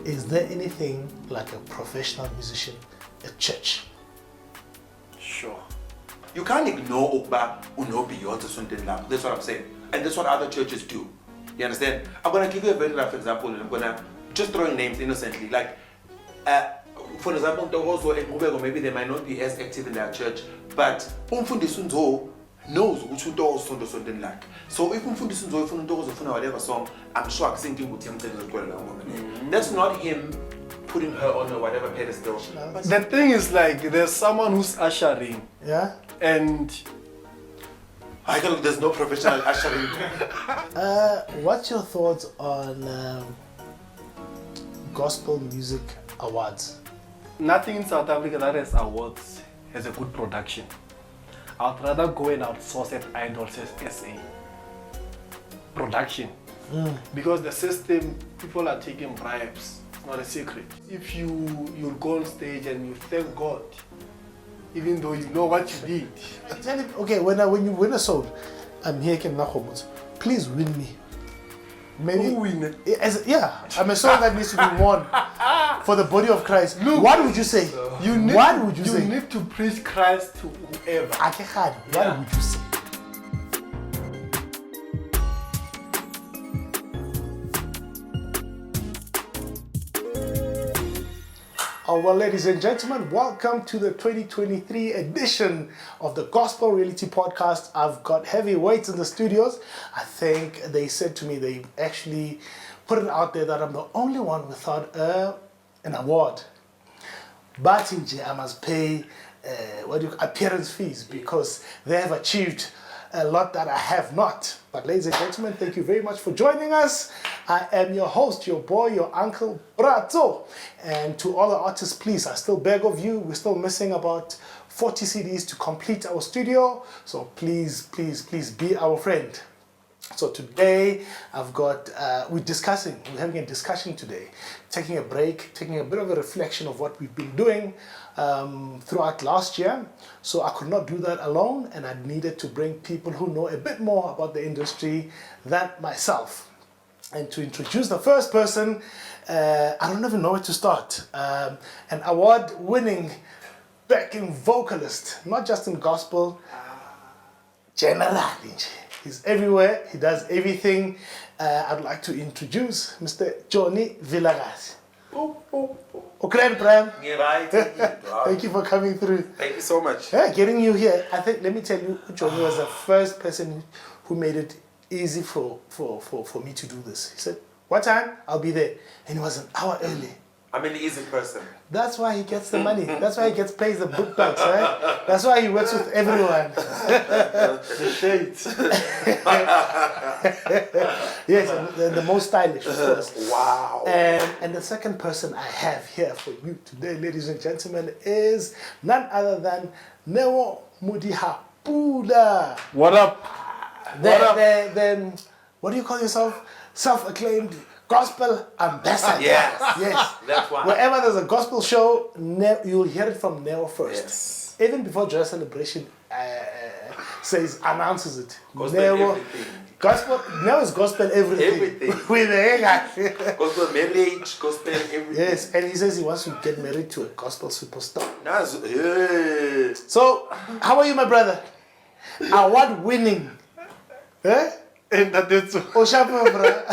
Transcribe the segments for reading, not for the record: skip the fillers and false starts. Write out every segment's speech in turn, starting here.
is there anything like a professional musician at church? Sure. You can't ignore Ukba Unobi or something like that's what I'm saying. And that's what other churches do. You understand? I'm gonna give you a very rough example and I'm gonna just throw in names innocently. Like for example, or maybe they might not be as active in their church, but Umfundisunzo knows which something like. So if Umfundisunzo whatever song, I'm sure I'm thinking with him. That's not him putting her on a whatever pedestal. The thing is, like, there's someone who's ushering. Yeah. And there's no professional ushering. What's your thoughts on gospel music awards? Nothing in South Africa that has awards has a good production. I'd rather go and outsource it Idols as SA. Production. Because the system, people are taking bribes. It's not a secret. If you go on stage and you thank God, even though you know what you did. Okay, when you win a song, I'm here, please win me. Maybe who win? I'm a song that needs to be won for the body of Christ. Look, what would you say? You need to preach Christ to whoever. What would you say? Well, ladies and gentlemen, welcome to the 2023 edition of the Gospel Reality Podcast. I've got heavyweights in the studios. I think they said to me, they actually put it out there that I'm the only one without an award. But I must pay appearance fees because they have achieved a lot that I have not. But ladies and gentlemen, thank you very much for joining us. I am your host, your boy, your uncle, Brato. And to all the artists, please, I still beg of you, we're still missing about 40 CDs to complete our studio. So please, please, please be our friend. So today, we're having a discussion today, taking a break, taking a bit of a reflection of what we've been doing throughout last year. So I could not do that alone, and I needed to bring people who know a bit more about the industry than myself. And to introduce the first person, I don't even know where to start. An award-winning backing vocalist, not just in gospel, generally. He's everywhere, he does everything. I'd like to introduce Mr. Jonny Vilakazi. Thank you for coming through. Thank you so much. Getting you here, I think, let me tell you, Jonny was the first person who made it easy for me to do this. He said, what time? I'll be there. And he was an hour early. I'm an easy person. That's why he gets the money. That's why he gets paid the book bucks, right? That's why he works with everyone. The shades. Yes, and the most stylish, of course. Wow. And the second person I have here for you today, ladies and gentlemen, is none other than Modihapula. What up? Then, what do you call yourself? Self-acclaimed gospel ambassador. Yes. That's why. Wherever there's a gospel show, you'll hear it from Neo first. Yes. Even before Joy Celebration announces it. Gospel everything. Neo is gospel everything. With the gospel marriage, gospel everything. Yes, and he says he wants to get married to a gospel superstar. Yeah. So, how are you, my brother? Award-winning. And that's Oshapa, bro.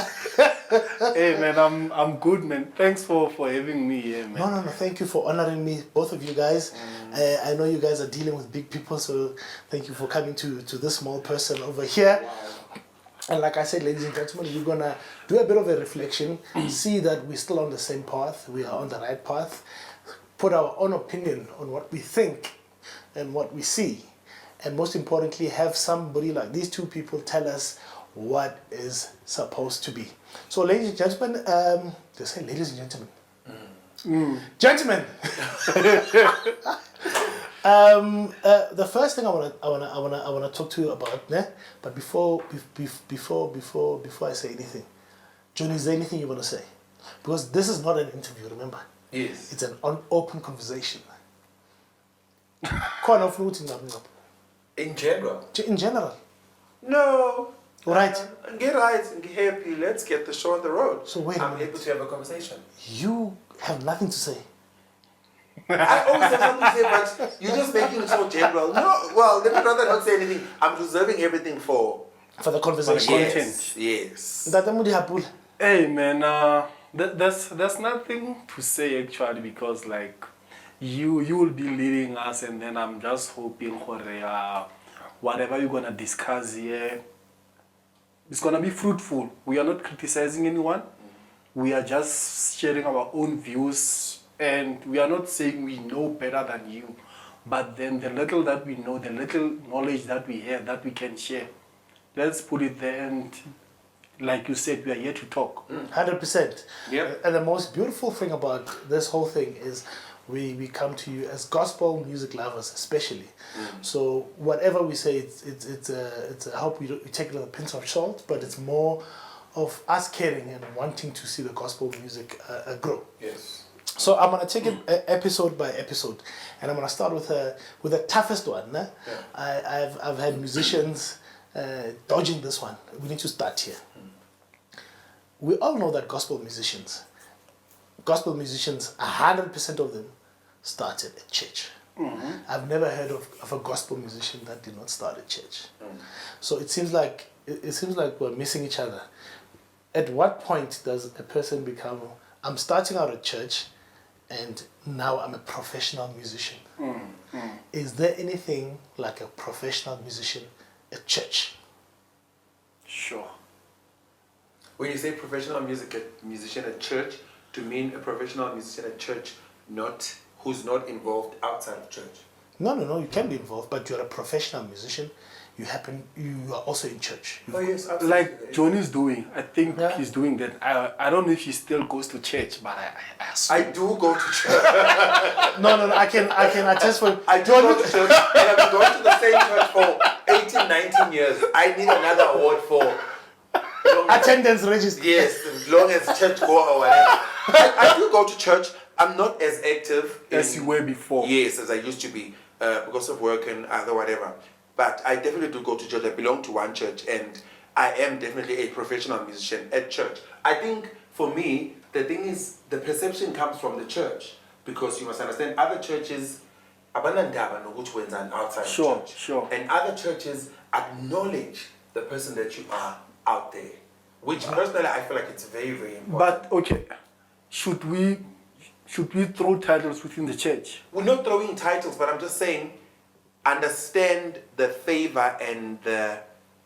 Hey man, I'm good, man. Thanks for having me here, man. No, thank you for honoring me, both of you guys. I know you guys are dealing with big people, so thank you for coming to this small person over here. Wow. And like I said, ladies and gentlemen, we're gonna do a bit of a reflection, see that we're still on the same path, we are on the right path, put our own opinion on what we think and what we see, and most importantly, have somebody like these two people tell us what is supposed to be. So, ladies and gentlemen, they say ladies and gentlemen. Gentlemen, the first thing I wanna talk to you about, but before I say anything, Jonny, is there anything you wanna say? Because this is not an interview, remember? Yes. It's an open conversation. In general? In general. No. Right. Get right and get happy. Let's get the show on the road. So wait a I'm minute. able to have a conversation. You have nothing to say. I always have something to say, but you're just making it so general. No, well, let me rather not say anything. I'm reserving everything for For the conversation. content. Yes. That Modihapula. Hey man, there's nothing to say actually, because like you will be leading us, and then I'm just hoping for whatever you're gonna discuss here, it's gonna be fruitful. We are not criticizing anyone. We are just sharing our own views, and we are not saying we know better than you, but then the little that we know, the little knowledge that we have that we can share, let's put it there. And like you said, we are here to talk. 100%. Yep. And the most beautiful thing about this whole thing is we come to you as gospel music lovers, especially. So whatever we say, it's a hope we take it with a pinch of salt, but it's more of us caring and wanting to see the gospel music grow. Yes. So I'm gonna take it episode by episode, and I'm gonna start with the toughest one. Né? Yeah. I've had musicians dodging this one. We need to start here. We all know that gospel musicians, 100% of them started at church. I've never heard of a gospel musician that did not start at church. So it seems like we're missing each other. At what point does a person become, I'm starting out at church and now I'm a professional musician? Is there anything like a professional musician at Sure. When you say professional musician at church, to mean a professional musician at church, who's not involved outside of church. No, you can be involved, but you're a professional musician. You are also in church. Oh yes, absolutely. Like Jonny's doing, I think Yeah. he's doing that. I don't know if he still goes to church, but I do go to church. No, I can attest for I do go to church, and I've been going to the same church for 18, 19 years. I need another award for attendance register. yes, as long as church go or whatever. I do go to church. I'm not as active as you were before. Yes, as I used to be because of work and other whatever. But I definitely do go to church. I belong to one church, and I am definitely a professional musician at church. I think for me, the thing is, the perception comes from the church, because you must understand, other churches, abanandaba nokuthi wenzani outside Sure, church. sure. And other churches acknowledge the person that you are out there, which personally I feel like it's very, very important. But okay, should we throw titles within the church? We're not throwing titles, but I'm just saying, understand the favor and the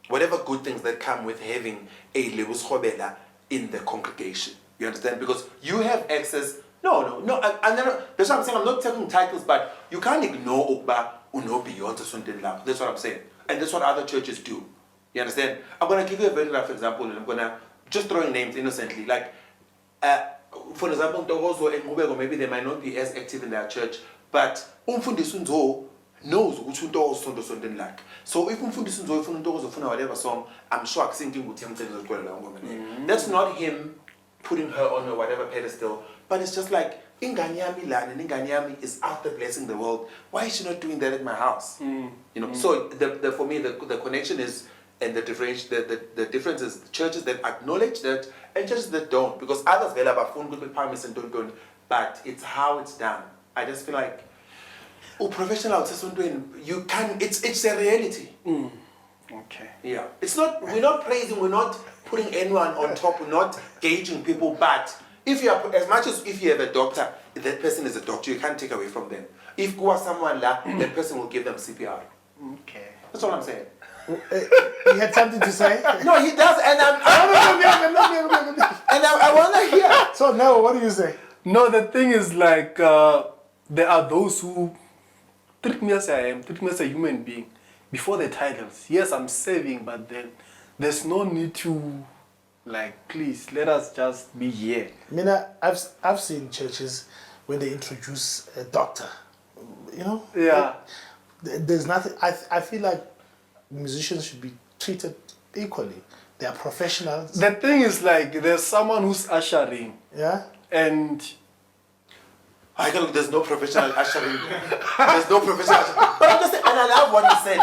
whatever good things that come with having a Lewis Khobela in the congregation. You understand? Because you have access. No. And then, that's what I'm saying. I'm not taking titles, but you can't ignore Okba Uno Beyonce Sunday Lab. That's what I'm saying. And that's what other churches do. You understand? I'm going to give you a very rough example, and I'm going to just throwing names innocently. Like, for example, Togozo and Ngubego, maybe they might not be as active in their church, but Umfundisunzo knows which one like. So if Umfundisunzo, if Untogozo, whatever song, I'm sure that's not him putting her on or whatever pedestal, but it's just like, Inganyami land and Inganyami is out there blessing the world. Why is she not doing that at my house? You know, so for me, the connection is, and the difference is churches that acknowledge that and churches that don't, because others don't, but it's how it's done. I just feel like professional you can, it's a reality. Okay. Yeah. We're not praising, we're not putting anyone on top, we're not gauging people, but if you are, as much as if you have a doctor, that person is a doctor, you can't take away from them. If go someone that person will give them CPR. Okay. That's all I'm saying. He had something to say? No, he does, and I want to hear. So now, what do you say? No, the thing is like, there are those who treat me as I am, treat me as a human being before the titles. Yes, I'm serving, but then there's no need to, like, please, let us just be here. Mina, I've seen churches when they introduce a doctor, you know? Yeah. There's nothing, I feel like musicians should be treated equally. They are professionals. The thing is like, there's someone who's ushering, Yeah? and There's no professional ushering. There's no professional ushering. But I'm just saying, and I love what you said.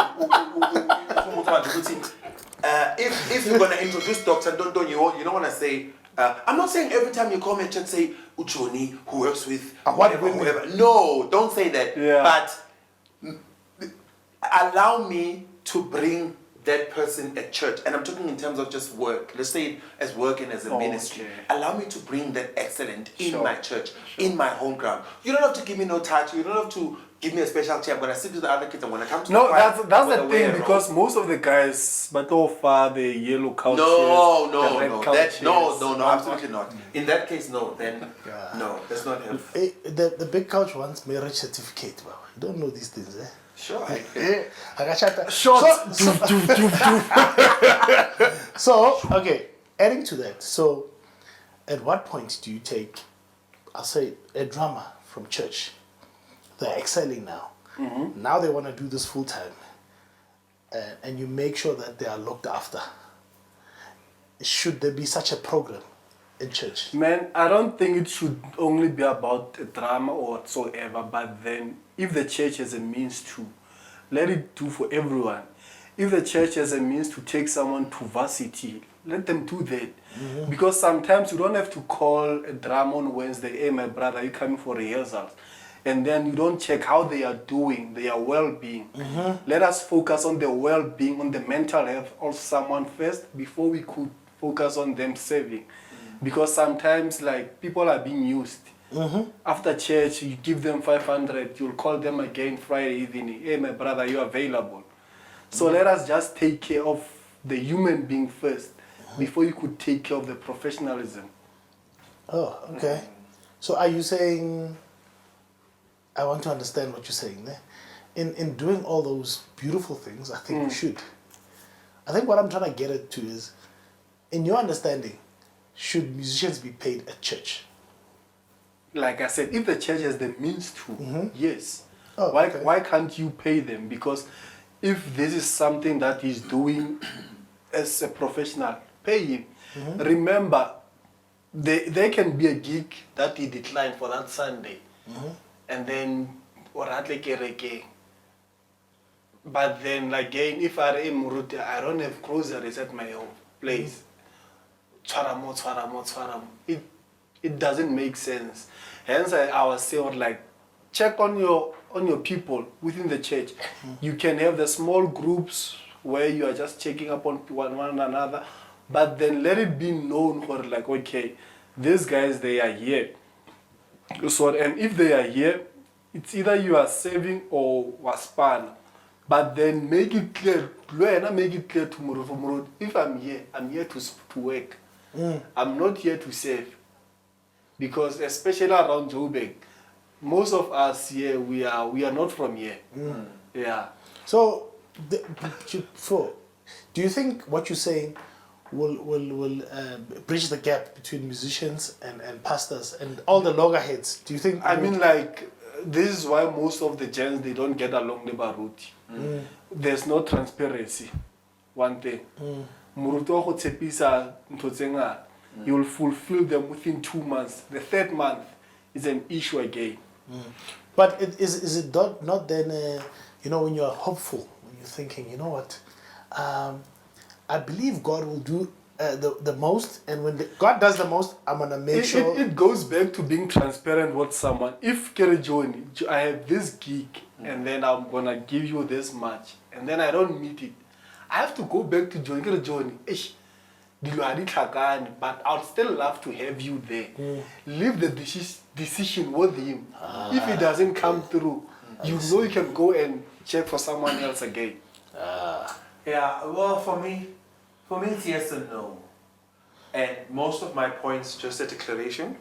if you're gonna introduce Dr. Dondon, you don't wanna say. I'm not saying every time you come and just say Jonny, who works with whoever. No, don't say that. Yeah. But allow me to bring that person at church, and I'm talking in terms of just work. Let's say it as work and as a ministry. Okay. Allow me to bring that excellent in Sure. my church, in my home ground. You don't have to give me no title. You don't have to give me a special chair. I'm gonna sit with the other kids. I'm gonna come to No, the choir, that's I'm the gonna wear thing, a because robe. most of the guys, but so far the yellow couches, No, the red no, couches. no, absolutely not. In that case, no. Then no, that's not helpful. The big couch wants marriage certificate. Wow. You don't know these things, eh? Sure. I got shot. Shots. So, okay, adding to that, so at what point do you take, I'll say, a drummer from church? They're excelling now. Now they want to do this full time. And you make sure that they are looked after. Should there be such a program in church? Man, I don't think it should only be about a drama or whatsoever, but then if the church has a means to, let it do for everyone. If the church has a means to take someone to varsity, let them do that. Because sometimes you don't have to call a drama on Wednesday, hey my brother, are you coming for rehearsals? And then you don't check how they are doing, their well-being. Let us focus on the well-being, on the mental health of someone first before we could focus on them serving. Because sometimes like people are being used. After church, you give them 500, you'll call them again Friday evening. Hey, my brother, you available? So let us just take care of the human being first before you could take care of the professionalism. Oh, okay. So are you saying, I want to understand what you're saying there. In doing all those beautiful things, I think we should. I think what I'm trying to get at to is, in your understanding, should musicians be paid at church? Like I said, if the church has the means to, yes. Oh, why, okay. why can't you pay them? Because if this is something that he's doing as a professional, pay him. Remember, there can be a gig that he declined for that Sunday. And then, but then again, if I am Muruti, I don't have groceries at my own place. It doesn't make sense. Hence, I was saying, like, check on your people within the church. You can have the small groups where you are just checking up on one another, but then let it be known for like, okay, these guys, they are here. So, and if they are here, it's either you are saving or waspan. But then make it clear, make it clear to Muru. If I'm here to work. I'm not here to save. Because especially around Joburg, most of us here, we are not from here. Yeah. So, do you think what you're saying will bridge the gap between musicians and pastors and all the loggerheads? Do you think? I mean, like, this is why most of the gens, they don't get along the Baruti. There's no transparency. One thing. You will fulfill them within 2 months. The third month is an issue again. But is it not then, when you're hopeful, when you're thinking, you know what, I believe God will do the most, and when God does the most, I'm going to make sure... It goes back to being transparent with someone. If Jonny, I have this gig, and then I'm going to give you this much, and then I don't meet it, I have to go back to Jonny. But I'd still love to have you there. Leave the decision with him. If he doesn't come through, you know you can go and check for someone else again. Yeah, well, for me it's yes and no. And most of my points, just a declaration,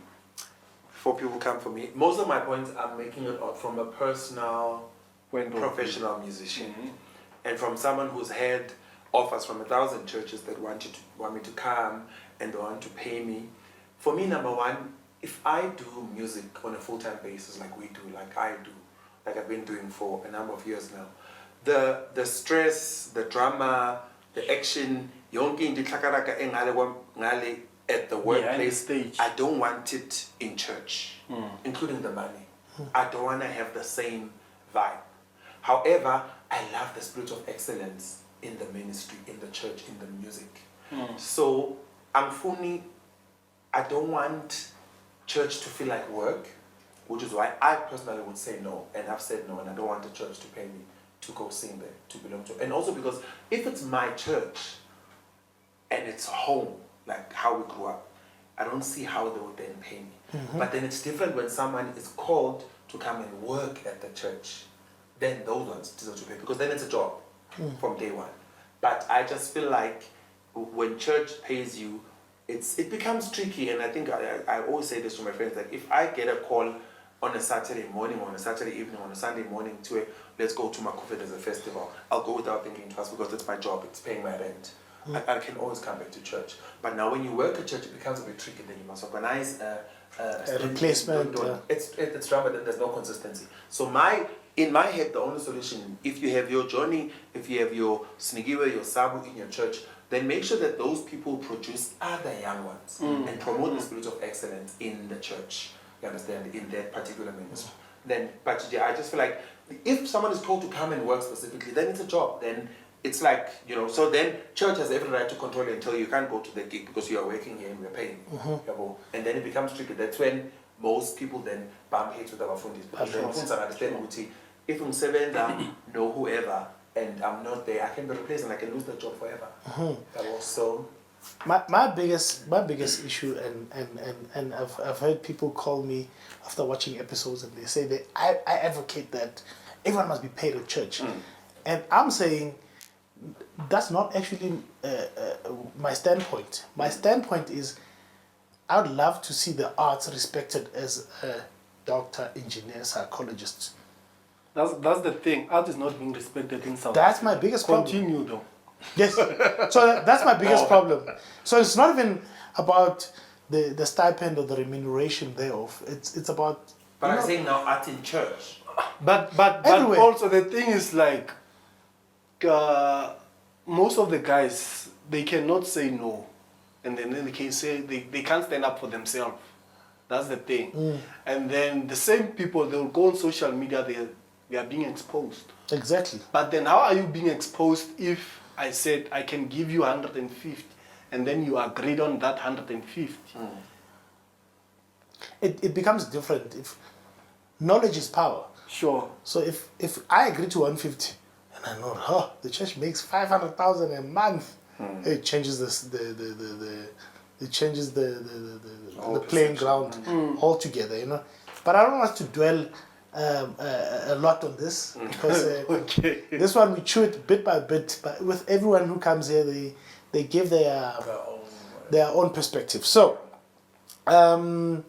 before people come for me, most of my points I'm making it from a personal, professional musician. And from someone who's had offers from 1,000 churches that want me to come and want to pay me. For me, number one, if I do music on a full-time basis like we do, like I do, like I've been doing for a number of years now, the stress, the drama, the action, at the workplace, stage. I don't want it in church, including the money. I don't want to have the same vibe. However, I love the spirit of excellence in the ministry, in the church, in the music. So, angifuni, I don't want church to feel like work, which is why I personally would say no, and I've said no, and I don't want the church to pay me to go sing there, to belong to. And also because if it's my church and it's home, like how we grew up, I don't see how they would then pay me. But then it's different when someone is called to come and work at the church. Then those ones deserve to pay, because then it's a job from day one. But I just feel like when church pays you, it becomes tricky. And I think I always say this to my friends, like if I get a call on a Saturday morning, or on a Saturday evening, on a Sunday morning to let's go to Makufe, there's a festival, I'll go without thinking twice, because it's my job, it's paying my rent. I can always come back to church. But now when you work at church, it becomes a bit tricky. Then you must organize a replacement. It's drama, then there's no consistency. So in my head, the only solution, if you have your Jonny, if you have your Snigiwe, your Sabu in your church, then make sure that those people produce other young ones and promote the spirit of excellence in the church. You understand? In that particular ministry. But I just feel like if someone is told to come and work specifically, then it's a job. Then it's like, so then church has every right to control you until you can't go to the gig because you are working here and we're paying. And then it becomes tricky. That's when most people then bump heads with our fundis. Because fundis understand if I'm seven, know whoever, and I'm not there, I can be replaced and I can lose the job forever. So my biggest issue, and I've heard people call me after watching episodes, and they say that I advocate that everyone must be paid at church, and I'm saying that's not actually my standpoint. My standpoint is I would love to see the arts respected as a doctor, engineer, psychologist. That's the thing. Art is not being respected in South That's my biggest problem. Continue though. Yes. So that's my biggest problem. So it's not even about the stipend or the remuneration thereof. It's about. But I'm saying now art in church. But Everywhere. also the thing is like most of the guys, they cannot say no, and then they can say they can't stand up for themselves. That's the thing. And then the same people, they'll go on social media, they are being exposed. Exactly. But then how are you being exposed if I said I can give you 150 and then you agreed on that 150? It becomes different if knowledge is power. Sure. So if I agree to 150 and I know the church makes 500,000 a month, it changes it changes the playing ground altogether, But I don't want us to dwell a lot on this because this one we chew it bit by bit. But with everyone who comes here, they give their own perspective. So I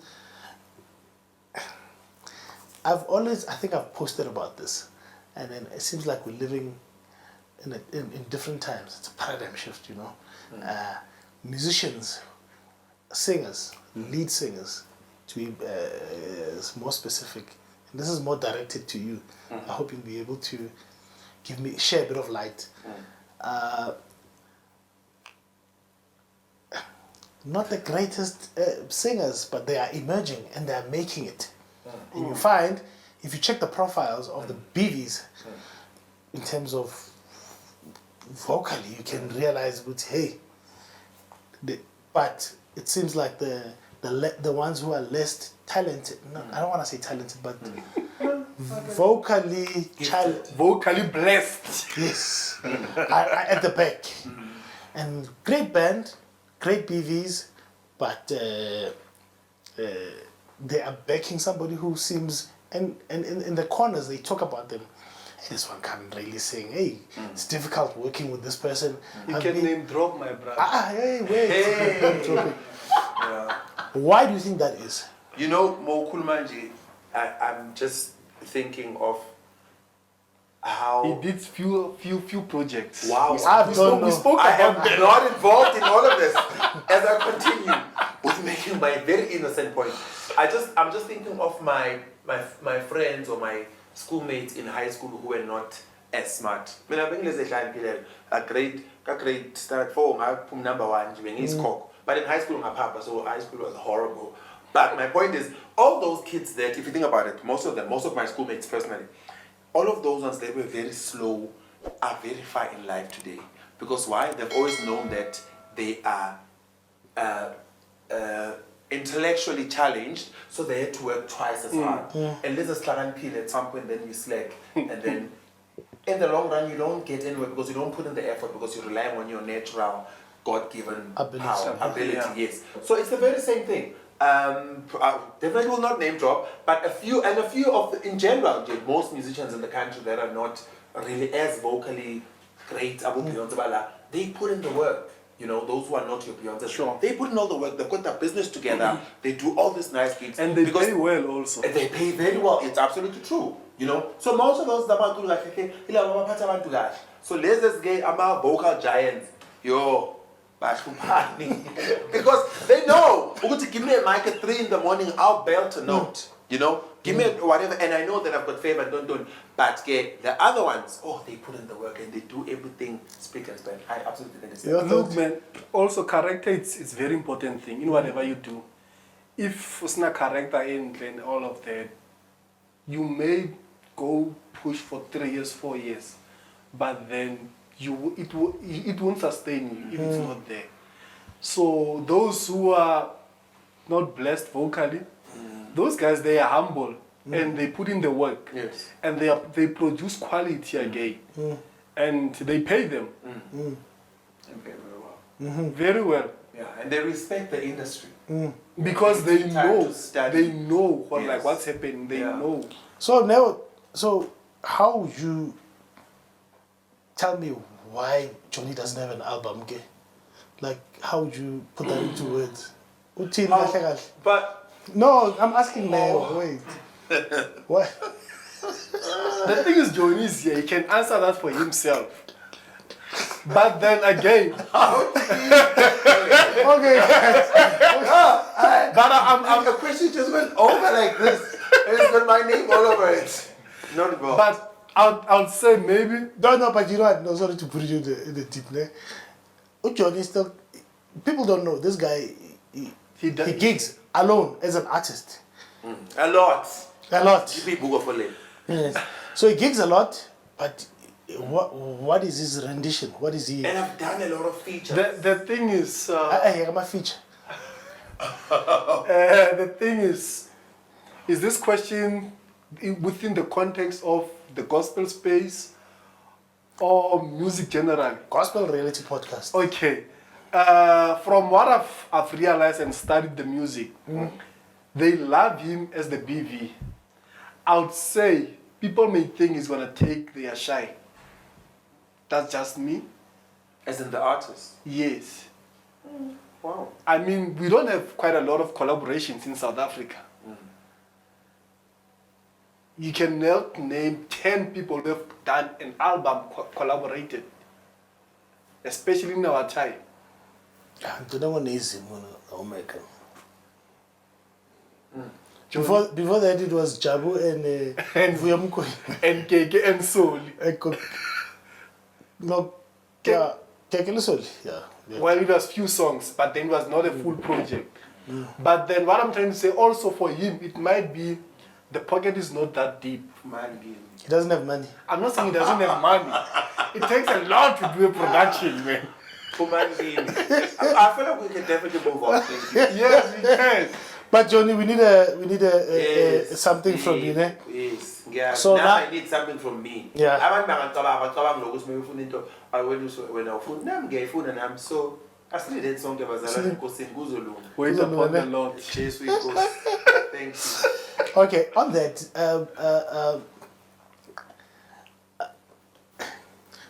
think I've posted about this, and then it seems like we're living in different times. It's a paradigm shift, musicians, singers, lead singers, to be more specific. And this is more directed to you. I hope you'll be able to share a bit of light. Not the greatest singers, but they are emerging and they are making it. And you find, if you check the profiles of the BVs, in terms of vocally, you can realize, but it seems like the ones who are less talented, I don't want to say talented, but vocally blessed. Yes, are at the back. And great band, great BVs, but they are backing somebody who seems, and in the corners they talk about them. This one can't really sing. It's difficult working with this person. You can name drop, my brother. Wait. Why do you think that is? Mokulmanji, I'm just thinking of how he did few projects. Wow, we spoke I about am not involved in all of this. As I continue with making my very innocent point, I'm just thinking of my friends or my schoolmates in high school who were not as smart. A grade start 4, I'm number 1, but in high school I'm papa, so high school was horrible. But my point is, all those kids that, if you think about it, most of my schoolmates personally, all of those ones, they were very slow are very far in life today. Because why? They've always known that they are intellectually challenged, so they had to work twice as hard. And let's just at some point, then you slack, and then in the long run, you don't get anywhere because you don't put in the effort because you're relying on your natural, God-given ability. Yes. So it's the very same thing. I definitely will not name drop, but a few of in general, most musicians in the country that are not really as vocally great, they put in the work. You know, those who are not your Beyonce, Sure. They put in all the work. They've got their business together. They do all these nice gigs, And they pay well also. and they pay very well. It's absolutely true. You know, so most of those abantu like okay, so let's just get vocal giants. Yo, because they know. Give me a mic at 3 in the morning, I'll belt a note. You know, give me whatever, and I know that I've got favor. Don't. But the other ones, they put in the work and they do everything speak and span. I absolutely think it's Look, man, also character, it's very important thing in whatever you do. If it's not character and all of that, you may go push for 3 years, 4 years, but then it won't sustain you if it's not there. So those who are not blessed vocally, those guys, they are humble and they put in the work. Yes. And they produce quality again. And they pay them. And pay very well. Very well. Yeah, and they respect the industry. Because they Time know, to study. like Yes. what's happening. They Yeah. know. So how would you tell me why Jonny doesn't have an album? Okay? Like, how would you put that into words? But No, I'm asking now. Wait. What? The thing is, Jonny is here. He can answer that for himself. But then again, Okay, guys. but I'm the question just went over like this. And it's got my name all over it. Not about. But I'll say maybe. No, but you know what? No, sorry to put you in the deep there. Jonny still, people don't know this guy. He gigs alone as an artist. A lot. A lot. Yes. So he gigs a lot, but what is his rendition? What is he? And I've done a lot of features. The thing is, I got my feature. the thing is this question within the context of the gospel space or music generally? Gospel Reality Podcast. Okay. From what I've realized and studied the music, they love him as the BV. I would say people may think he's gonna take their shine. That's just me. As in the artist. Yes. Wow. I mean, we don't have quite a lot of collaborations in South Africa. You can name 10 people who have done an album collaborated, especially in our time. Before that, it was Jabu and Vuyamko. And Keke and Soul. No, yeah, Keke Soul. Yeah. Well, it was few songs, but then it was not a full project. But then what I'm trying to say also for him, it might be the pocket is not that deep. He doesn't have money. I'm not saying he doesn't have money. It takes a lot to do a production, man. I feel like we can definitely move on. Yes, we can. But Jonny, we need a something from you, ne? Yes. Yeah. So now now- I need something from me. Yeah. I'm so I still did song Wait upon the Lord. Thank you. Okay, on that,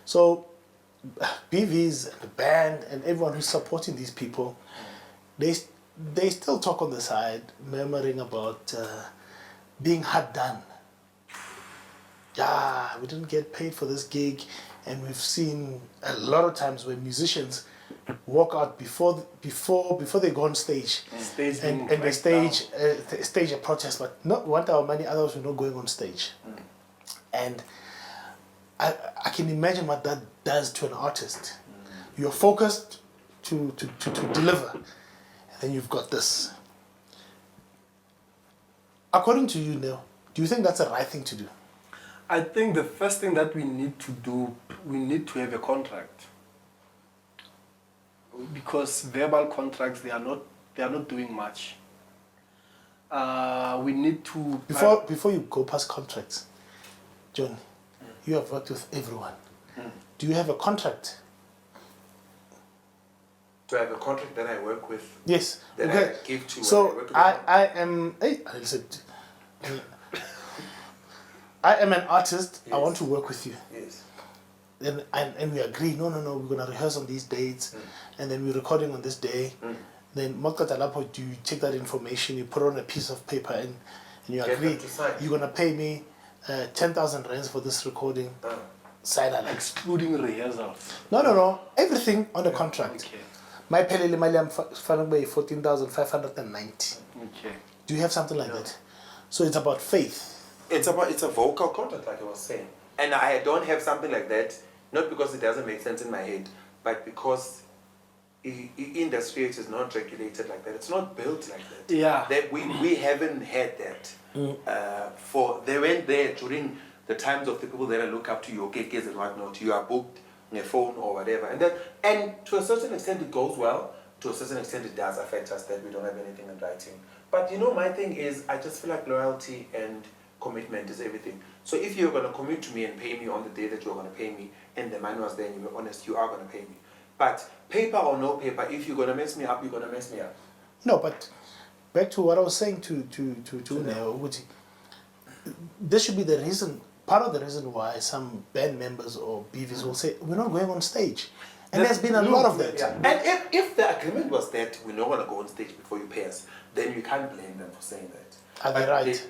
so BVs, the band, and everyone who's supporting these people, they still talk on the side, murmuring about being hard done. Yeah, we didn't get paid for this gig, and we've seen a lot of times where musicians walk out before they go on stage, and they stage a protest, but not want our money. Others were not going on stage, and I can imagine what that does to an artist. You're focused to deliver, and then you've got this. According to you, Neil, do you think that's the right thing to do? I think the first thing that we need to do, we need to have a contract. Because verbal contracts, they are not doing much. We need to Before you go past contracts, John, you have worked with everyone. Do you have a contract? Do I have a contract that I work with? Yes. That Okay. I give to So when I work with I am. Hey, I said, I am an artist. I Yes. want to work with you. Yes. And we agree. No, we're gonna rehearse on these dates, and then we're recording on this day. Then Mokatalapo, do you take that information, you put it on a piece of paper, and you Get agree them to sign. you're gonna pay me 10,000 rands for this recording. Side Alex. excluding rehearsals. No. Everything on the contract. Okay. My pelele mali am fanele by 14,590. Okay. Do you have something like that? So it's about faith. It's a vocal contract, like I was saying. And I don't have something like that, not because it doesn't make sense in my head, but because industry is not regulated like that. It's not built like that. Yeah. That we haven't had that. They went there during the times of the people that I look up to, your KKs and whatnot. You are booked on a phone or whatever, and to a certain extent it goes well. To a certain extent it does affect us that we don't have anything in writing. But my thing is, I just feel like loyalty and commitment is everything. So if you're going to commit to me and pay me on the day that you're going to pay me, and the man was there and you were honest, you are going to pay me. But paper or no paper, if you're going to mess me up, you're going to mess me up. No, but back to what I was saying to Neo, Uguti, this should be the reason, part of the reason why some band members or BVs will say, we're not going on stage. And there's been a lot of that. Yeah. And if the agreement was that we're not going to go on stage before you pay us, then you can't blame them for saying that. Are they right?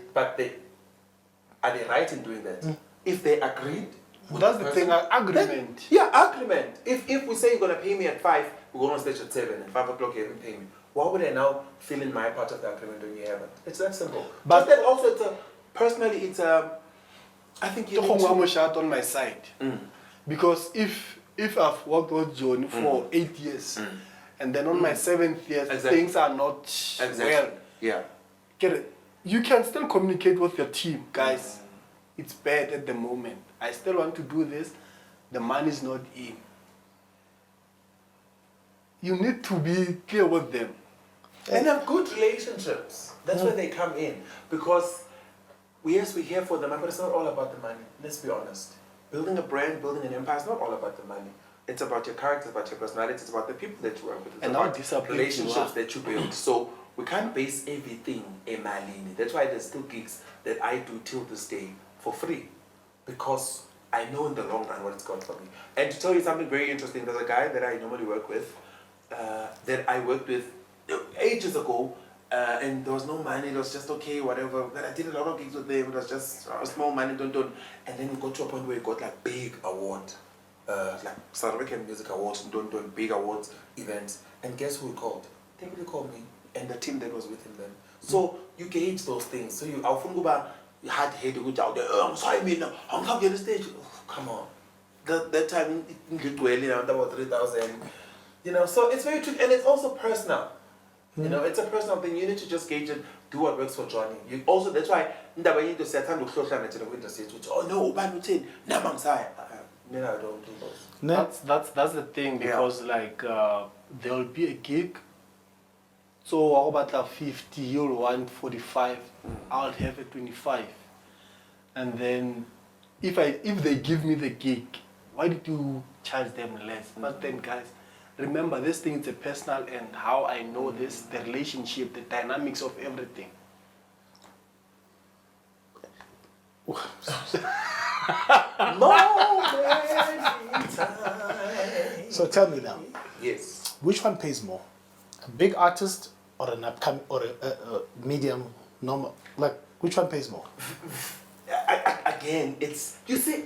Are they right in doing that? If they agreed, with That's the person, thing, agreement. then- yeah, agreement. If we say you're going to pay me at 5, we're going on stage at 7, and 5 o'clock you haven't paid me, why would I now fill in my part of the agreement when you haven't? It's that simple. But- But then also, personally, I think you need to... Shot on my side. Because if I've worked with Jonny for 8 years, and then on my 7th year, Exactly. things are not well, Yeah. get it? You can still communicate with your team, guys. It's bad at the moment. I still want to do this. The money's not in. You need to be clear with them. And have good relationships. That's where they come in. Because, we're here for the money, but it's not all about the money. Let's be honest. Building a brand, building an empire is not all about the money. It's about your character, it's about your personality, it's about the people that you work with. It's And how about disciplined you relationships are. that you build. So, we can't base everything in Malini. That's why there's still gigs that I do till this day for free. Because I know in the long run what it's got for me. And to tell you something very interesting, there's a guy that I normally work with, that I worked with ages ago, and there was no money, it was just okay, whatever. Then I did a lot of gigs with them, it was just small money, don't. And then we got to a point where we got like big award, like South African Music Awards, don't, big awards, events. And guess who he called? They really called me, and the team that was with him then. So you gauge those things. So you hard head to go out there, I'm sorry, man, I'm not getting the stage. Oh, come on. That time, about 3,000. So it's very tricky, and it's also personal. It's a personal thing. You need to just gauge it, do what works for Jonny. That's why you need to say, oh no, I don't do those. That's the thing, because there will be a gig. So how about 50, you'll want 45, I'll have a 25. And then if they give me the gig, why did you charge them less? But then guys, remember this thing is a personal, and how I know this, the relationship, the dynamics of everything. So tell me now, Yes. which one pays more? A big artist or an upcoming or a medium, normal? Like, which one pays more? Again, you see,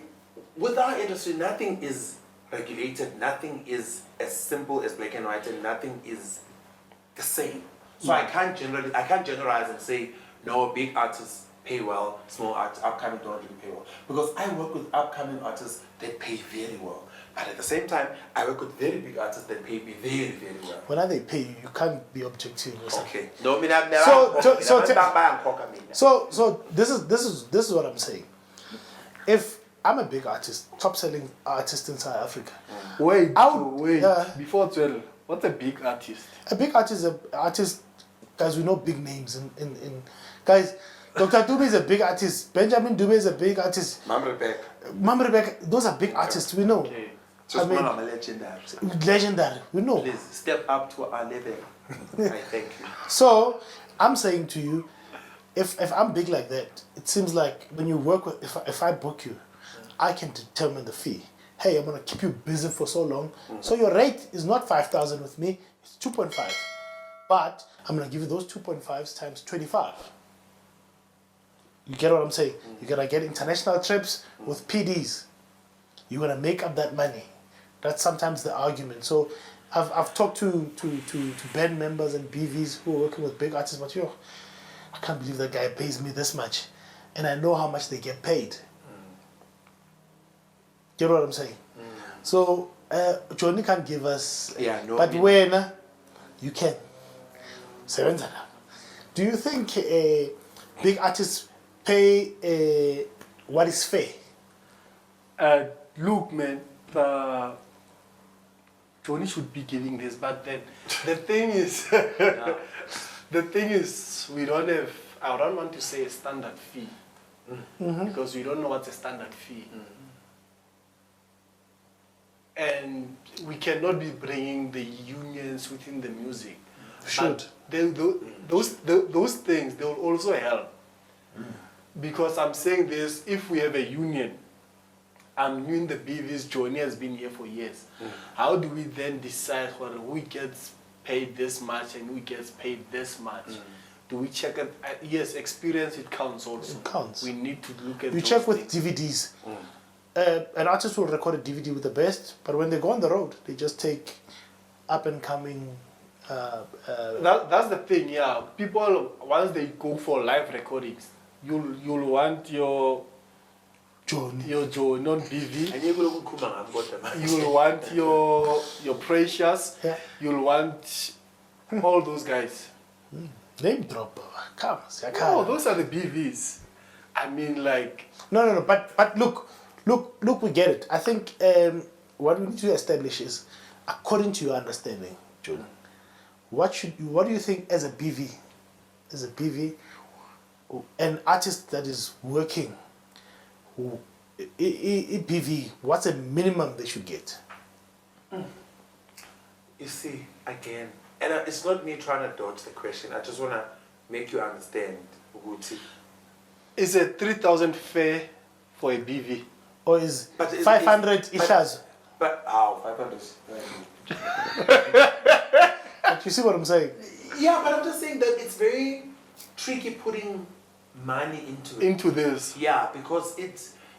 with our industry, nothing is regulated, nothing is as simple as black and white, and nothing is the same. So I can't generalize and say, no, big artists pay well, small artists, upcoming don't really pay well. Because I work with upcoming artists that pay very well. But at the same time, I work with very big artists that pay me very, very well. When are they pay you? You can't be objective. Okay. No, me not. So this is what I'm saying. if I'm a big artist, top selling artist in South Africa. Wait, Wait. before 12, what's a big artist? A big artist is an artist, guys, we know big names in guys. Dr. Dube is a big artist. Benjamin Dube is a big artist. Mam Rebecca. Mam Rebecca, those are big artists, we know. Okay. Just I mean, one of a legendary. Legendary, we know. Please step up to our level. I thank you. So I'm saying to you, if I'm big like that, it seems like when you work with, if I book you, I can determine the fee. Hey, I'm gonna keep you busy for so long. So your rate is not 5,000 with me, it's 2.5. But I'm gonna give you those 2.5s times 25. You get what I'm saying? You're gonna get international trips with PDs. You're gonna make up that money. That's sometimes the argument. So I've talked to band members and BVs who are working with big artists, but yo, I can't believe that guy pays me this much. And I know how much they get paid. Get what I'm saying? So Jonny can't give us, but when you can. Do you think big artists pay what is fair? Look, man, Jonny should be giving this, but then the thing is, we don't have. I don't want to say a standard fee because we don't know what's a standard fee, and we cannot be bringing the unions within the music. Should those things they will also help because I'm saying this. If we have a union. I'm new in the BVs, Jonny has been here for years. How do we then decide who gets paid this much and who gets paid this much? Do we check it? Yes, experience, it counts also. It counts. We need to look at You those check with things. DVDs. An artist will record a DVD with the best, but when they go on the road, they just take up and coming. That's the thing, yeah. People, once they go for live recordings, you'll want your Jonny, not BV. And You'll want your Precious. Yeah. You'll want all those guys. Name drop. Come, No, those are the BVs. I mean, like. No. But look, we get it. I think what we need to establish is, according to your understanding, Jonny, what do you think as a BV, an artist that is working, BV, what's a minimum they should get? You see, again, and it's not me trying to dodge the question. I just want to make you understand, Uguti. Is a 3,000 fair for a BV? Or is 500 ishas? But 500. But you see what I'm saying? Yeah, but I'm just saying that it's very tricky putting money into this. Yeah, because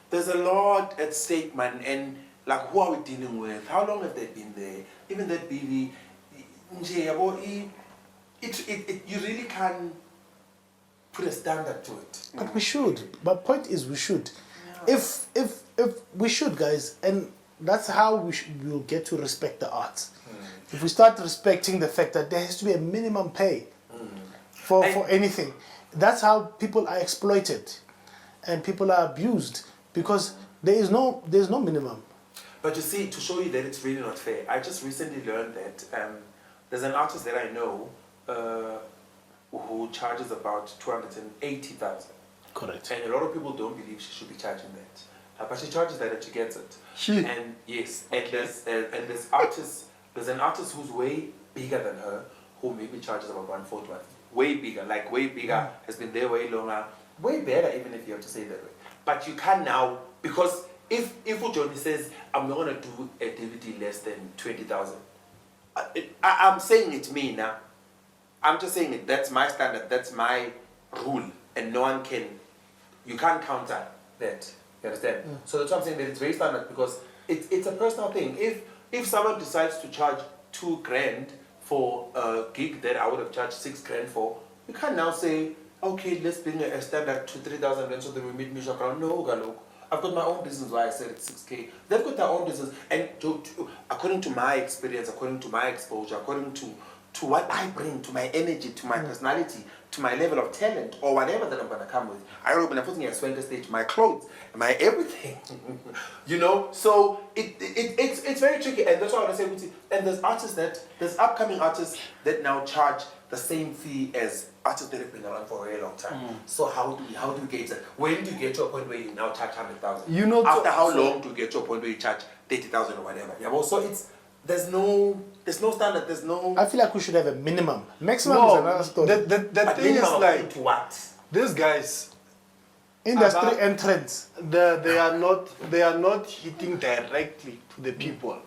there's a lot at stake, man, and like who are we dealing with? How long have they been there? Even that BV, you really can't put a standard to it. But we should. My point is we should. Yeah. If we should, guys, and that's how we'll get to respect the arts. If we start respecting the fact that there has to be a minimum pay for anything, that's how people are exploited and people are abused because there's no minimum. But you see, to show you that it's really not fair, I just recently learned that there's an artist that I know who charges about 280,000. Correct. And a lot of people don't believe she should be charging that. But she charges that and she gets it. And yes, and there's an artist who's way bigger than her who maybe charges about 1/4. Way bigger, has been there way longer, way better even if you have to say it that way. But you can now, because if Jonny says, I'm not going to do a DVD less than 20,000, I'm saying it me now. I'm just saying it, that's my standard, that's my rule, and you can't counter that, you understand? So that's why I'm saying that it's very standard because it's a personal thing. If someone decides to charge 2 grand for a gig that I would have charged 6 grand for, you can't now say, okay, let's bring a standard to 3,000 rand so that we meet Misha Crown. No, Galok. I've got my own business why I said it's 6K. They've got their own business. And according to my experience, according to my exposure, according to what I bring, to my energy, to my personality, to my level of talent or whatever that I'm gonna come with. I don't know when I'm putting a swanker stage, my clothes, my everything. You know, so it's very tricky, and that's why I want to say. And there's upcoming artists that now charge the same fee as artists that have been around for a very long time. So how do you get it? When do you get to a point where you now charge 100,000? You know, after how long do you get to a point where you charge 30,000 or whatever? Yeah, well, so there's no standard. There's no. I feel like we should have a minimum. Maximum is no, another story. the thing is like to what? these guys, Industry entrance. they are not hitting directly to the people.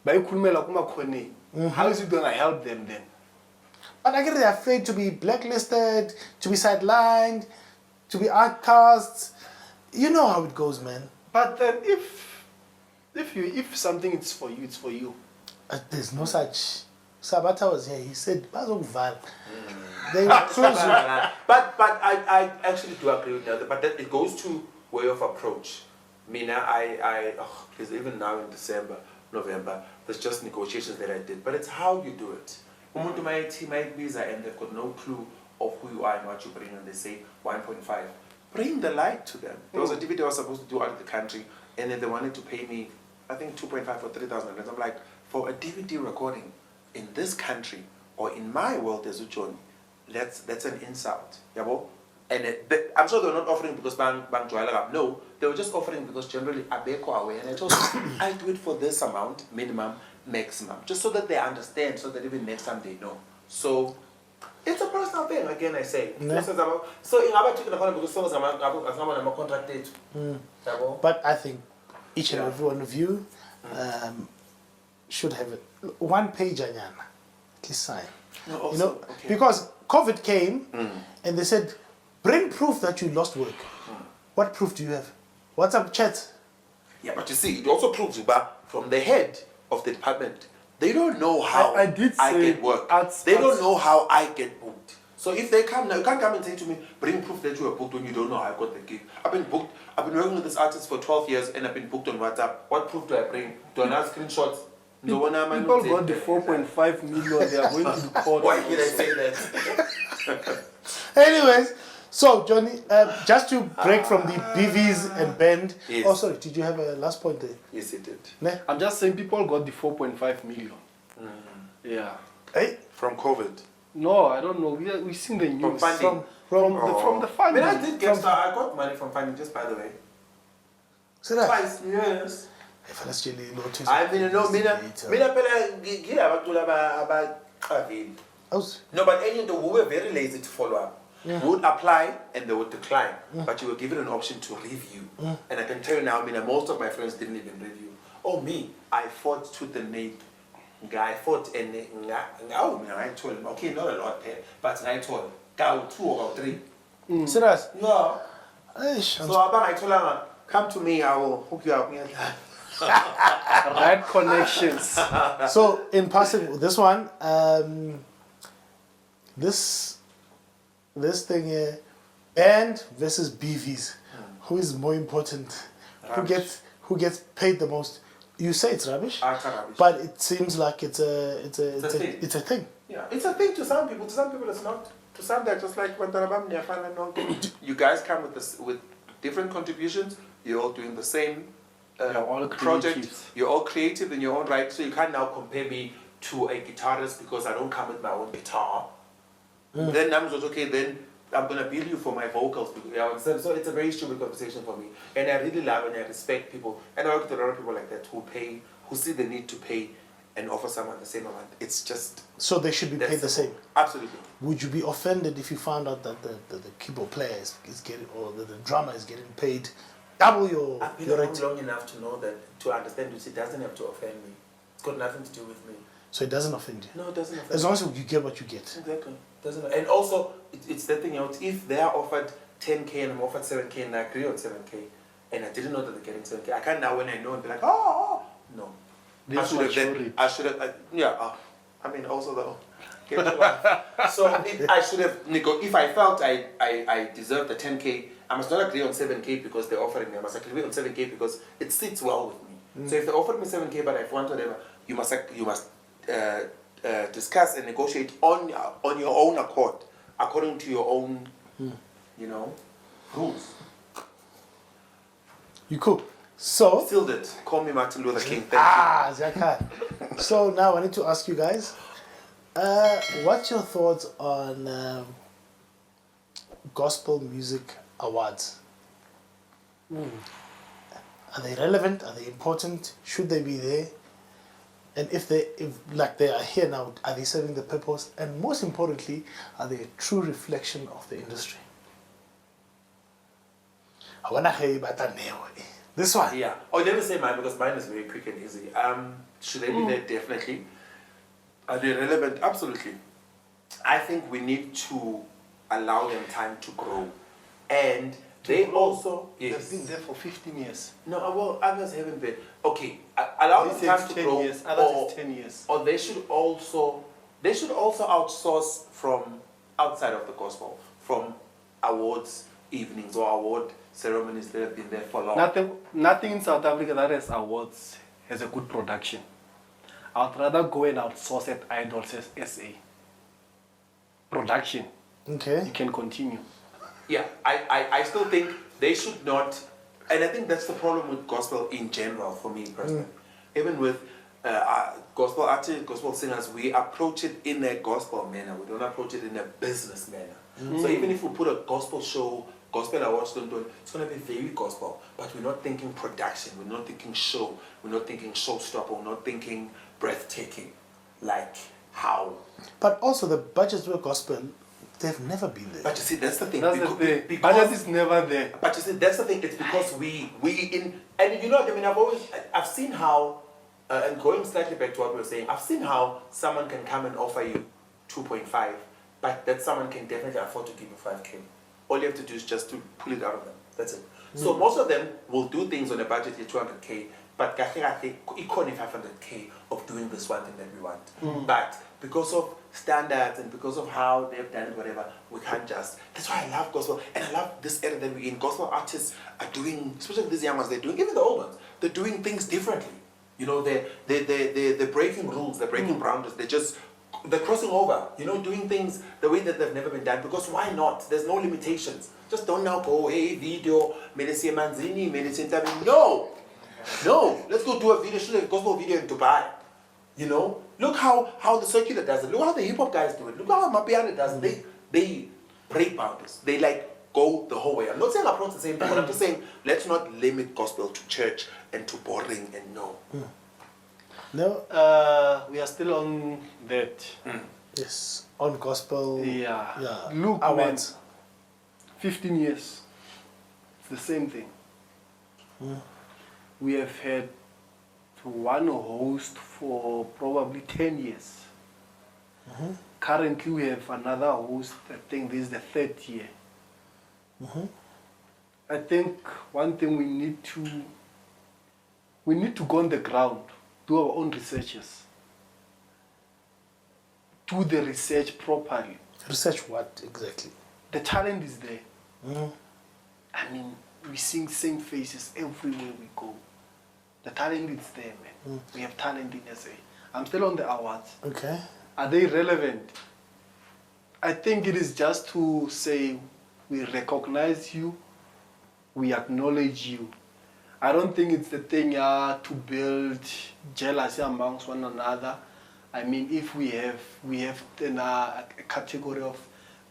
How is it gonna help them then? But I get they're afraid to be blacklisted, to be sidelined, to be outcasts. You know how it goes, man. But then if something is for you, it's for you. There's no such. Sabata was here. He said, "Bazokuvala." They will close you. But I actually do agree with that. But that, it goes to way of approach. Mina, because even now in December, November, there's just negotiations that I did. But it's how you do it. Umuntu my visa and they've got no clue of who you are and what you bring, and they say 1.5. Bring the light to them. There was a DVD I was supposed to do out of the country, and then they wanted to pay me, I think 2.5 or 3,000. And I'm like, for a DVD recording in this country or in my world as a Jonny, that's an insult. Yabo? And I'm sure they're not offering because bang no, they were just offering because generally abeko away, and I told them I do it for this amount, minimum, maximum, just so that they understand, so that even next time they know. So it's a personal thing. Again, I say. Yeah. So in our chicken because so I'm contracted. But I think each and every one of you should have one page anyana, at least sign. No, also, you know, because COVID came and they said, bring proof that you lost work. What proof do you have? What's up, chat? Yeah, but you see, it also proves from the head of the department, they don't know how I get work. They don't know how I get booked. So if they come now, you can't come and say to me, bring proof that you were booked when you don't know how I got the gig. I've been booked. I've been working with this artist for 12 years and I've been booked on WhatsApp. What proof do I bring? Do I have screenshots? People got the 4.5 million. They are going to the court. Why did I say that? Anyways, so Jonny, just to break from the BVs and bend. Yes. Oh, sorry, did you have a last point there? Yes, it did. Ne? I'm just saying people got the 4.5 million. Yeah. Hey? From COVID. No, I don't know. We seen the news. From funding. From the funding. I did get I got money from funding, just by the way. So that? Twice, yes. I mean, no, no, but any we were very lazy to follow up. We would apply and they would decline, but you were given an option to review. And I can tell you now, most of my friends didn't even review. Oh, me, I fought tooth and nail. I fought and I told him, okay, not a lot there, but I told him, go 2 or 3. Serious? Yeah. So I told him, come to me, I will hook you up. Right connections. So in passing, this one, this thing here, band versus BVs, who is more important? Rubbish. Who gets paid the most? You say it's rubbish, Rubbish. but it seems like it's a thing. Yeah, it's a thing to some people. To some people, it's not. To some, they're just like you guys come with different contributions. You're all doing the same all project. creatives. You're all creative in your own right. So you can't now compare me to a guitarist because I don't come with my own guitar. Then I'm just okay. Then I'm gonna bill you for my vocals. So it's a very stupid conversation for me. And I really love and I respect people. And I work with a lot of people like that who see the need to pay and offer someone the same amount. It's just So they should be paid the same. Absolutely. Would you be offended if you found out that the keyboard player is getting, or the drummer is getting paid double your I've been your around rate? long enough to know that, to understand it doesn't have to offend me. It's got nothing to do with me. So it doesn't offend you. No, it doesn't offend As me. long as you get what you get. Exactly. Doesn't. And also, it's the thing out. If they are offered 10K and I'm offered 7K and I agree on 7K, and I didn't know that they're getting 7K, I can't now when I know and be like, no. I should have. I mean, also though. So I should have. If I felt I deserved the 10K, I must not agree on 7K because they're offering me. I must agree on 7K because it sits well with me. So if they offered me 7K, but I want whatever, you must discuss and negotiate on your own accord according to your own, you know, rules. You cool. So Sealed it. Call me Martin Luther King. Thank Zaka. So now I need to ask you guys, what's your thoughts on gospel music awards? Are they relevant? Are they important? Should they be there? And if they are here now, are they serving the purpose? And most importantly, are they a true reflection of the industry? This one. Yeah. Oh, let me say mine because mine is very quick and easy. Should they be there? Definitely. Are they relevant? Absolutely. I think we need to allow them time to grow. And they also... They've been there for 15 years. No, well, others haven't been. Okay, allow them time to 10 grow. years, others is 10 years. Or they should also outsource from outside of the gospel, from awards evenings or award ceremonies that have been there for long. Nothing in South Africa that has awards has a good production. I'd rather go and outsource at Idols SA. Production. Okay. You can continue. Yeah, I still think they should not, and I think that's the problem with gospel in general for me personally. Even with gospel artists, gospel singers, we approach it in a gospel manner. We don't approach it in a business manner. So even if we put a gospel show, gospel awards, it's going to be very gospel, but we're not thinking production, we're not thinking show, we're not thinking showstopper, we're not thinking breathtaking, like how. But also the budgets were gospel, they've never been there. But you see, that's the thing. That's the thing. Budget is never there. But you see, that's the thing. It's because and you know what I mean. I've seen how, and going slightly back to what we were saying, I've seen how someone can come and offer you 2.5, but that someone can definitely afford to give you 5K. All you have to do is just to pull it out of them. That's it. So most of them will do things on a budget of 200K, but equally 500K of doing this one thing that we want. But because of standards and because of how they've done it, whatever, we can't just. That's why I love gospel, and I love this era that we're in. Gospel artists are doing, especially these young ones, they're doing, even the old ones, they're doing things differently. You know, they're breaking rules, they're breaking boundaries, they're crossing over, you know, doing things the way that they've never been done. Because why not? There's no limitations. Just don't now go, hey, video, medicine manzini, medicine time. No, let's go do a video, shoot a gospel video in Dubai. You know, look how the Circular does it. Look how the hip hop guys do it. Look how Mapiano does it. They break boundaries. They go the whole way. I'm not saying approach the same thing, but I'm just saying let's not limit gospel to church and to boring and no. No. We are still on that. Yes. On gospel. Yeah. Look, awards. 15 years. It's the same thing. We have had one host for probably 10 years. Currently we have another host. I think this is the 3rd year. I think one thing we need to go on the ground, do our own researches, do the research properly. Research what exactly? The talent is there. I mean, we see same faces everywhere we go. The talent is there, man. We have talent in SA. I'm still on the awards. Okay. Are they relevant? I think it is just to say we recognize you, we acknowledge you. I don't think it's the thing to build jealousy amongst one another. I mean, if we have then a category of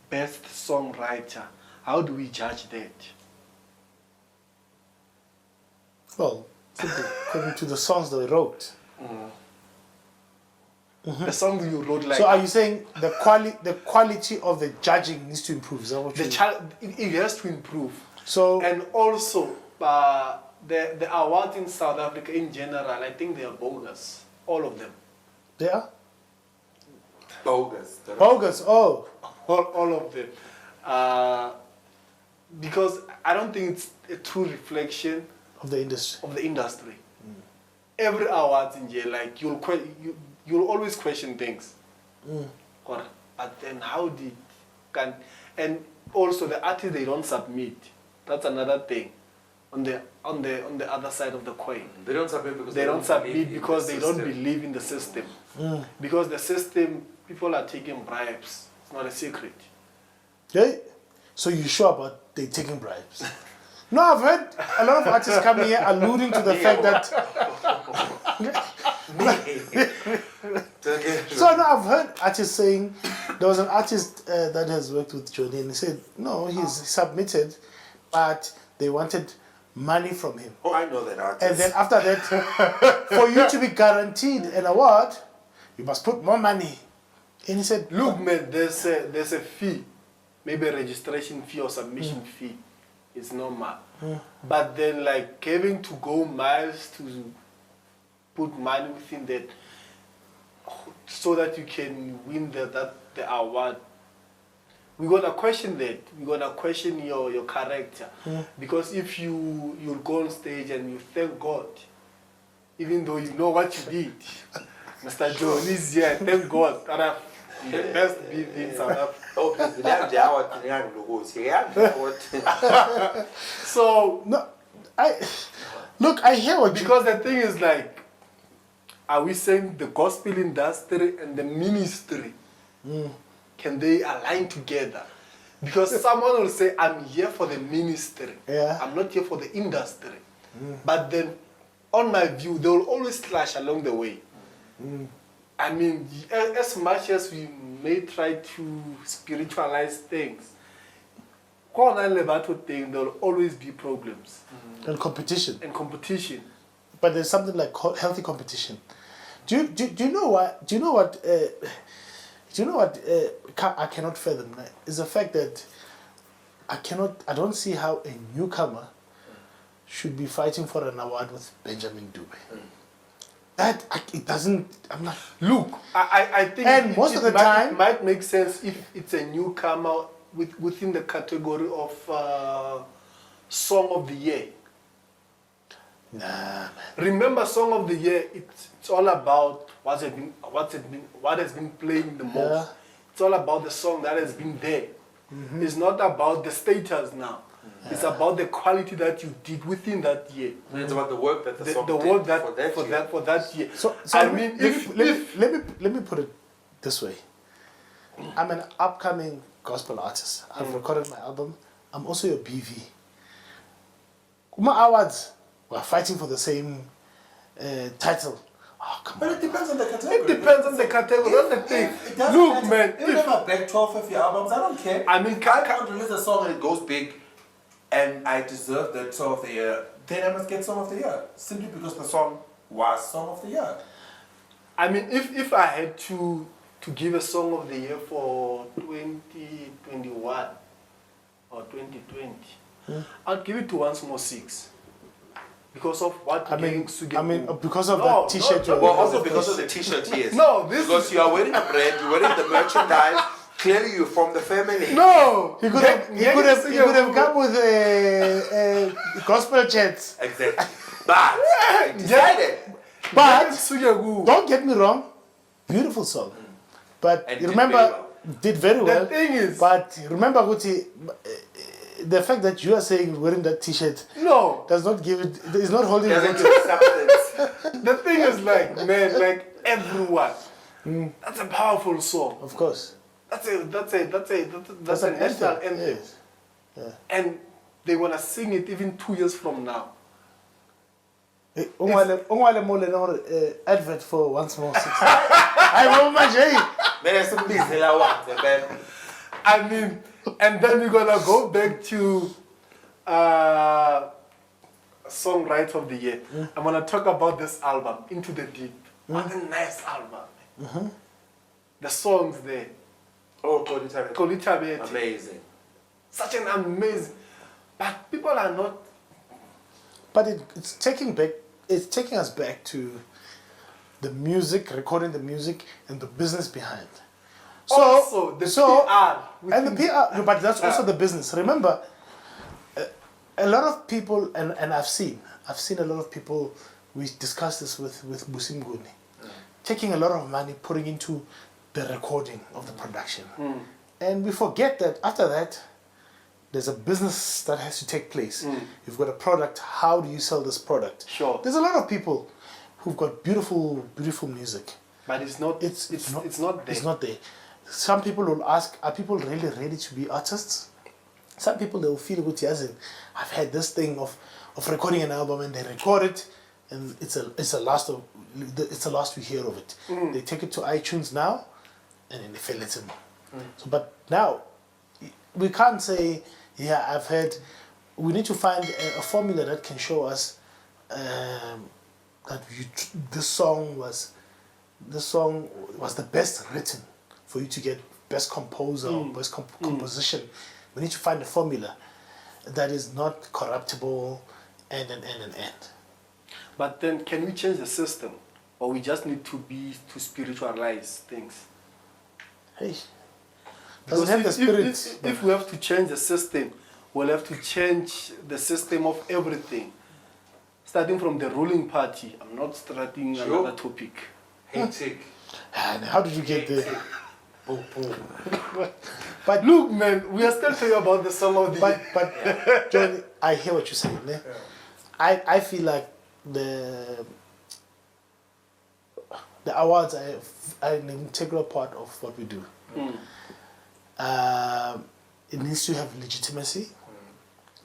best songwriter, how do we judge that? Well, according to the songs they wrote. The songs you wrote, like. So are you saying the quality of the judging needs to improve? Is that what it has to improve. So and also the awards in South Africa in general, I think they are bogus. All of them. They are bogus. Bogus. Oh, all of them. Because I don't think it's a true reflection of the industry. Every awards in here, like you'll always question things. But then how and also the artists, they don't submit. That's another thing. On the other side of the coin, they don't submit because they don't believe in the system. Because the system, people are taking bribes. It's not a secret. Okay? So you sure about they taking bribes? No, I've heard a lot of artists come here alluding to the fact that. So no, I've heard artists saying there was an artist that has worked with Jonny, and he said no, he's submitted, but they wanted money from him. Oh, I know that artist. And then after that, for you to be guaranteed an award, you must put more money. And he said, Look, man, there's a fee, maybe a registration fee or submission fee. It's normal. But then, like, having to go miles to put money within that so that you can win the award. We're gonna question that. We're gonna question your character. Because if you'll go on stage and you thank God, even though you know what you did, Mr. Jonny is here, thank God. That I'm the best beat in South Africa. So no, I hear what because the thing is like, are we saying the gospel industry and the ministry can they align together? Because someone will say, I'm here for the ministry. Yeah. I'm not here for the industry. But then, on my view, they will always clash along the way. I mean, as much as we may try to spiritualize things, there will always be problems. and competition. But there's something like healthy competition. Do you know what? Do you know what? I cannot fathom is the fact that I don't see how a newcomer should be fighting for an award with Benjamin Dube. It doesn't. I'm not. Look, I think and most of the time it might make sense if it's a newcomer within the category of Song of the Year. Nah, man. Remember, Song of the Year. It's all about what has been playing the most. Yeah. It's all about the song that has been there. It's not about the status now. It's about the quality that you did within that year. It's about the work that the song the did work that for that year. So I mean, let me put it this way. I'm an upcoming gospel artist. I've recorded my album. I'm also your BV. My awards, we're fighting for the same title. Oh, come But on. it depends on the category. it depends on the category. That's the thing. It doesn't Look, matter. man. Even if I back 12 of your albums, I don't care. I mean, I can't release a song and it goes big, and I deserve the Song of the Year, then I must get Song of the Year. Simply because the song was Song of the Year. I mean, if I had to give a Song of the Year for 2021 or 2020, I'd give it to Once More 6. Because of what because of that t-shirt. No, Well, also because of the t-shirt, yes. No, this because you are wearing a brand, you're wearing the merchandise. Clearly, you're from the family. No, He could have come with a gospel chants. Exactly. But I decided. But don't get me wrong, beautiful song. But And you did remember, very well. did very well. The thing is, but remember, Guti, the fact that you are saying wearing that t-shirt no, does not give it. It's not holding Doesn't it. give substance. the thing is like, man, like everyone. That's a powerful song. Of course. That's a an national anthem. anthem. Yes. Yeah. And they wanna sing it even 2 years from now. Ongwale mole advert for Once More 6. I will imagine. There's some busy ones, man. I mean, and then we're gonna go back to Songwriter of the Year. I'm gonna talk about this album, Into the Deep. What a nice album. The songs there. Oh, Kolita. Kolita. Amazing. Such an amazing. But people are not. But it's taking us back to the music, recording the music, and the business behind. Also, the PR. And the PR, no, but that's also the business. Remember, a lot of people, and I've seen a lot of people, we discussed this with Busim Guni, taking a lot of money, putting into the recording of the production. And we forget that after that, there's a business that has to take place. You've got a product, how do you sell this product? Sure. There's a lot of people who've got beautiful, beautiful music. But it's not there. It's not there. some people will ask, are people really ready to be artists? Some people, they will feel good, yes, I've had this thing of recording an album, and they record it, and it's a last we hear of it. They take it to iTunes now, and then they feel it in. So, but now we can't say, yeah, I've heard. We need to find a formula that can show us that this song was the best written for you to get best composer or best composition. We need to find a formula that is not corruptible and. But then, can we change the system, or we just need to spiritualize things? Hey, doesn't have the spirit. If we have to change the system, we'll have to change the system of everything, starting from the ruling party. I'm not starting another topic. Hectic. And how did you get there? But look, man, we are still talking about the song of the But Jonny, I hear what you're saying. Yeah? I feel like the awards are an integral part of what we do. It needs to have legitimacy,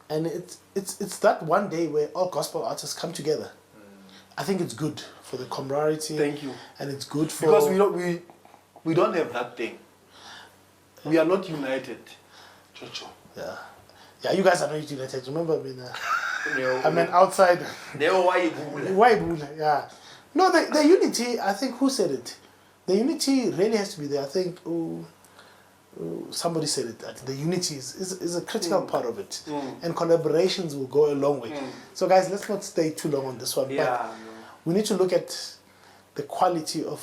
and it's that one day where all gospel artists come together. I think it's good for the camaraderie. Thank you. And it's good for because we don't have that thing. We are not united. Yeah, you guys are not united. Remember, I mean outside. Why? Yeah. No, the unity. I think who said it? The unity really has to be there. I think somebody said it. That the unity is a critical part of it, and collaborations will go a long way. So, guys, let's not stay too long on this one. Yeah. But we need to look at the quality of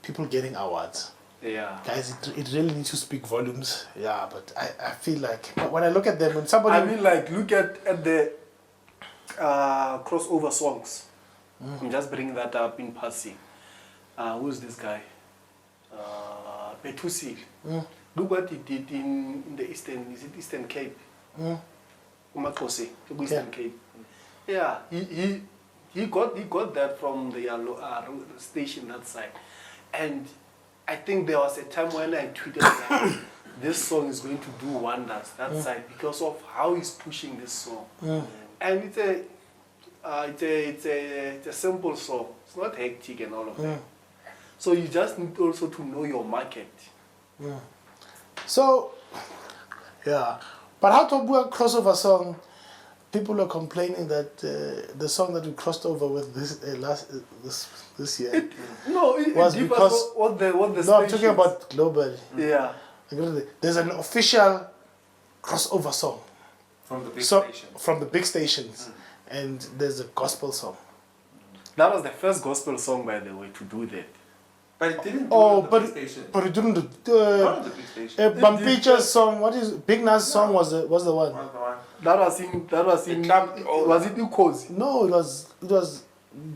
people getting awards. Yeah. Guys, it really needs to speak volumes. Yeah, but I feel like when I look at them, when somebody... I mean, like, look at the crossover songs. I'm just bringing that up in passing. Who's this guy? Petusil. Look what he did in the Eastern Cape. Umakose, the Eastern Cape. Yeah, he got that from the station that side. And I think there was a time when I tweeted that this song is going to do wonders that side because of how he's pushing this song. And it's a simple song. It's not hectic and all of that. So you just need also to know your market. So, yeah. But how to do a crossover song? People are complaining that the song that we crossed over with this year was because what the I'm talking about globally. Yeah. There's an official crossover song From the big stations. From the big stations, and there's a gospel song. That was the first gospel song, by the way, to do that. But it didn't do it on the big station. But it didn't do. Not on the big station. Bampicha's song. What is Big Nas song? Was the one? One of the one. That was in. Was it Ukozi? No, it was.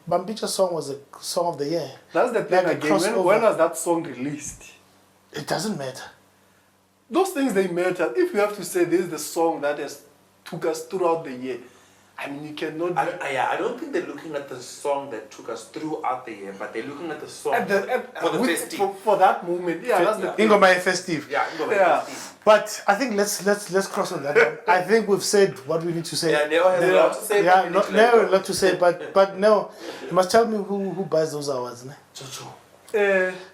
Bampicha's song was the song of the year. That's the thing Like a again. crossover. When was that song released? It doesn't matter. Those things, they matter. If you have to say this is the song that has took us throughout the year, I mean, you cannot. I don't think they're looking at the song that took us throughout the year, but they're looking at the song for the festive. For that moment, yeah, that's the thing. Ingoma festive. Yeah, Yeah. festive. But I think let's cross on that one. I think we've said what we need to say. Yeah, Neo has a lot to say. Yeah, no, a lot to say. But no, you must tell me who buys those awards, ne?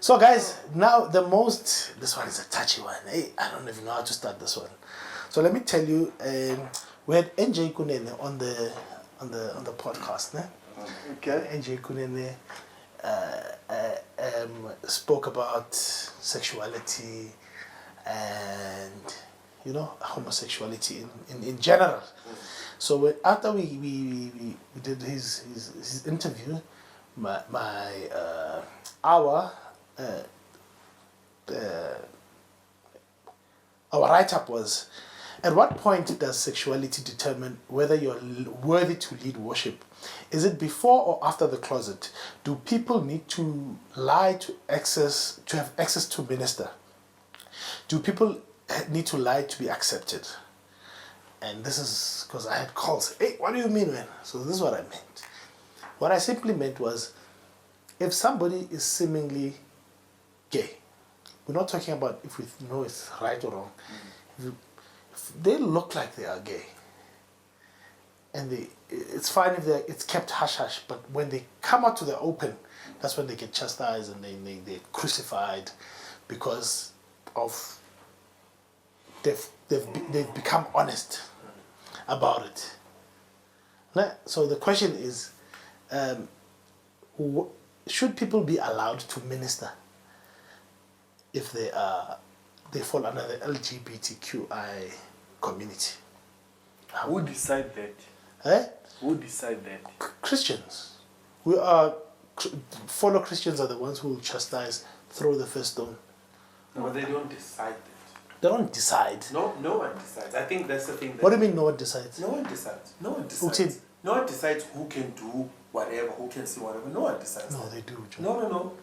So guys, now this one is a touchy one. Hey, I don't even know how to start this one. So let me tell you, we had NJ Kunene on the podcast, ne? Okay. NJ Kunene spoke about sexuality and homosexuality in general. So after we did his interview, our write-up was, at what point does sexuality determine whether you're worthy to lead worship? Is it before or after the closet? Do people need to lie to have access to minister? Do people need to lie to be accepted? And this is because I had calls. Hey, what do you mean, man? So this is what I meant. What I simply meant was, if somebody is seemingly gay, we're not talking about if we know it's right or wrong. If they look like they are gay, and it's fine if it's kept hush hush, but when they come out to the open, that's when they get chastised and they're crucified because of they've become honest about it. So the question is, should people be allowed to minister if they fall under the LGBTQI community? Who decide that? Eh? Who decide that? Christians. Fellow Christians are the ones who will chastise, throw the first stone. No, but they don't decide that. They don't decide. No one decides. I think that's the thing. What do you mean no one decides? No one decides. No one decides. Okay. No one decides who can do whatever, who can see whatever. No one decides. No, they do. John. No.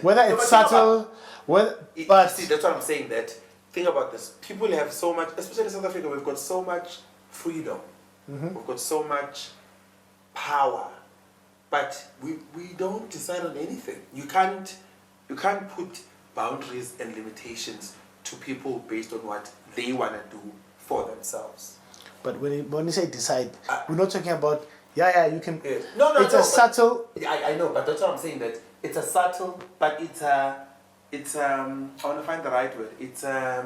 Whether it's subtle, but see, that's what I'm saying. That think about this. People have so much, especially in South Africa. We've got so much freedom. We've got so much power, but we don't decide on anything. You can't put boundaries and limitations to people based on what they want to do for themselves. But when you say decide, we're not talking about you can. No. It's a subtle. I know, but that's what I'm saying. That it's a subtle, but it's I want to find the right word. It's a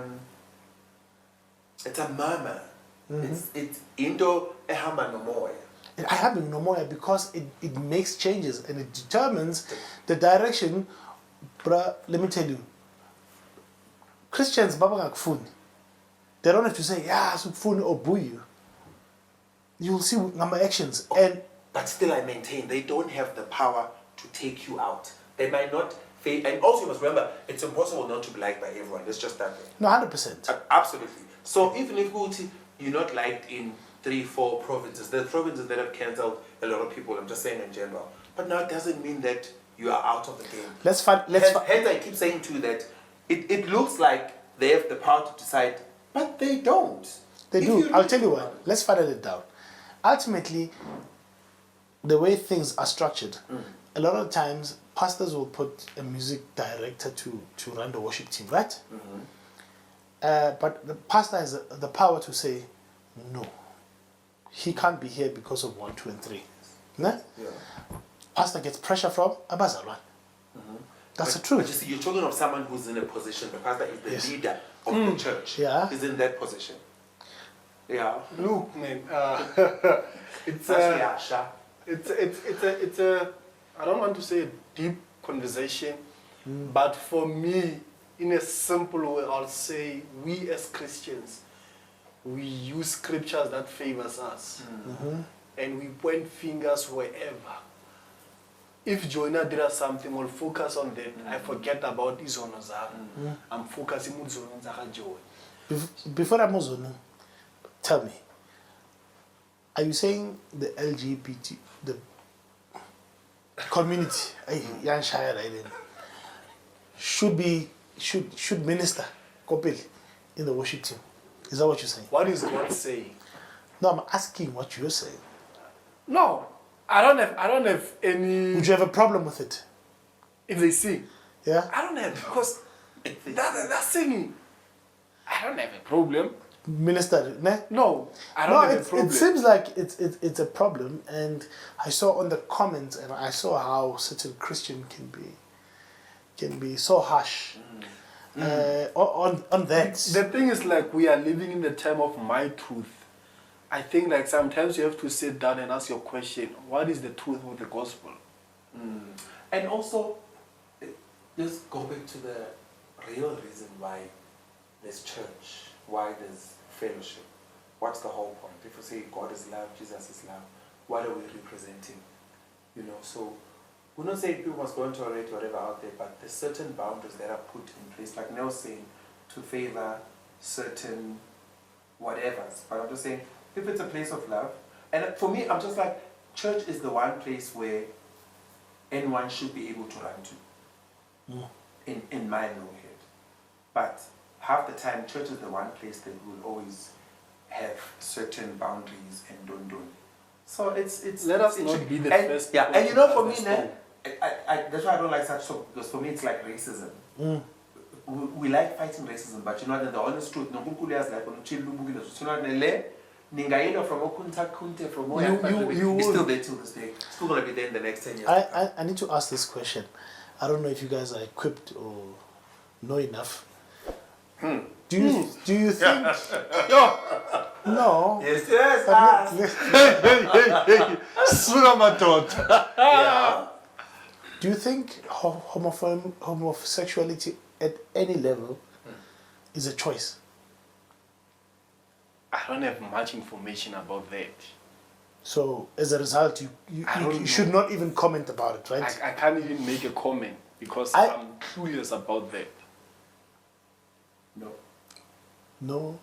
murmur. It's into ehamba no moya. I have no more because it makes changes and it determines the direction. Bruh, let me tell you. Christians, baba ngakufuni. They don't have to say, sukufuni or boo you. You'll see number actions. But still I maintain they don't have the power to take you out. They might not and also you must remember it's impossible not to be liked by everyone. It's just that way. No, 100%. Absolutely. So even if you're not liked in 3-4 provinces, there are provinces that have cancelled a lot of people, I'm just saying in general. But now it doesn't mean that you are out of the game. Hence I keep saying too that it looks like they have the power to decide, but they don't. They do. I'll tell you what. Let's funnel it down. Ultimately, the way things are structured, a lot of times pastors will put a music director to run the worship team, right? But the pastor has the power to say, no, he can't be here because of 1, 2, and 3. Yeah. Pastor gets pressure from Abazalwan. That's the truth. But you see, you're talking of someone who's in a position. The pastor is the leader of the church. Yeah. He's in that position. Yeah. Look, man. It's a I don't want to say a deep conversation, but for me, in a simple way, I'll say we as Christians, we use scriptures that favors us, and we point fingers wherever. If Jonah did something, we'll focus on that. I forget about izono zami. I'm focusing on izono zaka Jonah. Before I move on, tell me, are you saying the LGBT, the community, should minister in the worship team? Is that what you're saying? What is God saying? No, I'm asking what you're saying. No, I don't have any. Would you have a problem with it? If they sing, yeah, I don't have, because that's singing. I don't have a problem. Minister, ne? No, I don't have a problem. It seems like it's a problem, and I saw on the comments, and I saw how certain Christian can be so harsh on that. The thing is, like, we are living in the time of my truth. I think, like, sometimes you have to sit down and ask your question: what is the truth of the gospel? And also, just go back to the real reason why there's church, why there's fellowship. What's the whole point? If you say God is love, Jesus is love, what are we representing? You know, so we're not saying people must go and tolerate whatever out there, but there's certain boundaries that are put in place, like Nell saying, to favor certain whatevers. But I'm just saying, if it's a place of love, and for me, I'm just like, church is the one place where anyone should be able to run to, in my little head. But half the time, church is the one place that will always have certain boundaries and don't. So it's let us not be the first. Yeah, and you know, for me, I that's why I don't like such talk, because for me it's like racism. we like fighting racism, but you know that the honest truth, no one could ask like when you know le ningaino from Okunta Kunte from you still there till this day. Still gonna be there in the next 10 years. I need to ask this question. I don't know if you guys are equipped or know enough. Do you think? No. Yes. Yeah. Do you think homosexuality at any level is a choice? I don't have much information about that. So as a result, you should not even comment about it, right? I can't even make a comment because I'm curious about that. No.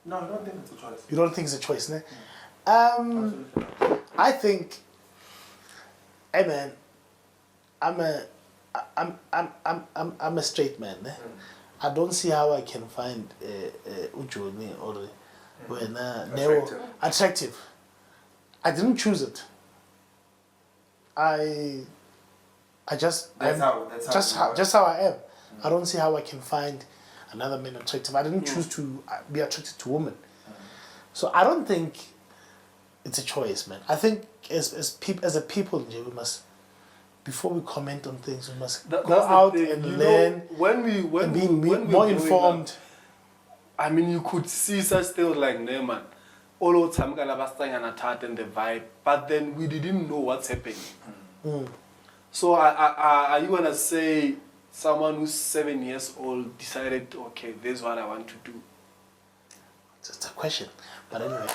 No, I don't think it's a choice. You don't think it's a choice, ne? Absolutely not. I think, hey man, I'm a straight man, ne? I don't see how I can find Jonny or when attractive. I didn't choose it. Just how I am. I don't see how I can find another man attractive. I didn't choose to be attracted to women. So I don't think it's a choice, man. I think as a people, we must, before we comment on things, we must go out and learn and be more informed. I mean, you could see such things like Neyman, all the time, and the vibe, but then we didn't know what's happening. So are you gonna say someone who's 7 years old decided, okay, this is what I want to do? Just a question, but anyway,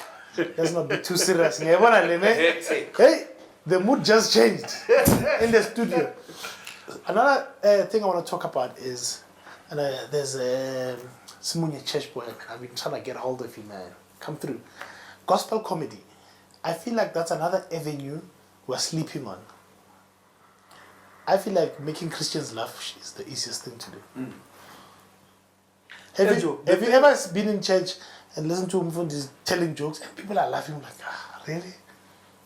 let's not be too serious. Hey, the mood just changed in the studio. Another thing I want to talk about is, there's a Simunya church boy. I've been trying to get hold of him, man. Come through. Gospel comedy. I feel like that's another avenue we're sleeping on. I feel like making Christians laugh is the easiest thing to do. Have you ever been in church and listened to him telling jokes and people are laughing like, really?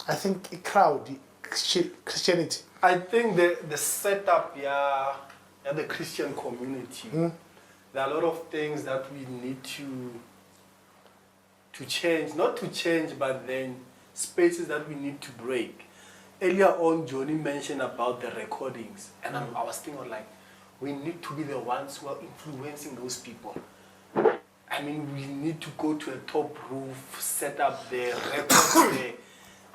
I think a crowd, Christianity. I think the setup, the Christian community, there are a lot of things that we need to change. Not to change, but then spaces that we need to break. Earlier on, Jonny mentioned about the recordings, and I was thinking like, we need to be the ones who are influencing those people. I mean, we need to go to a top roof, set up the records there.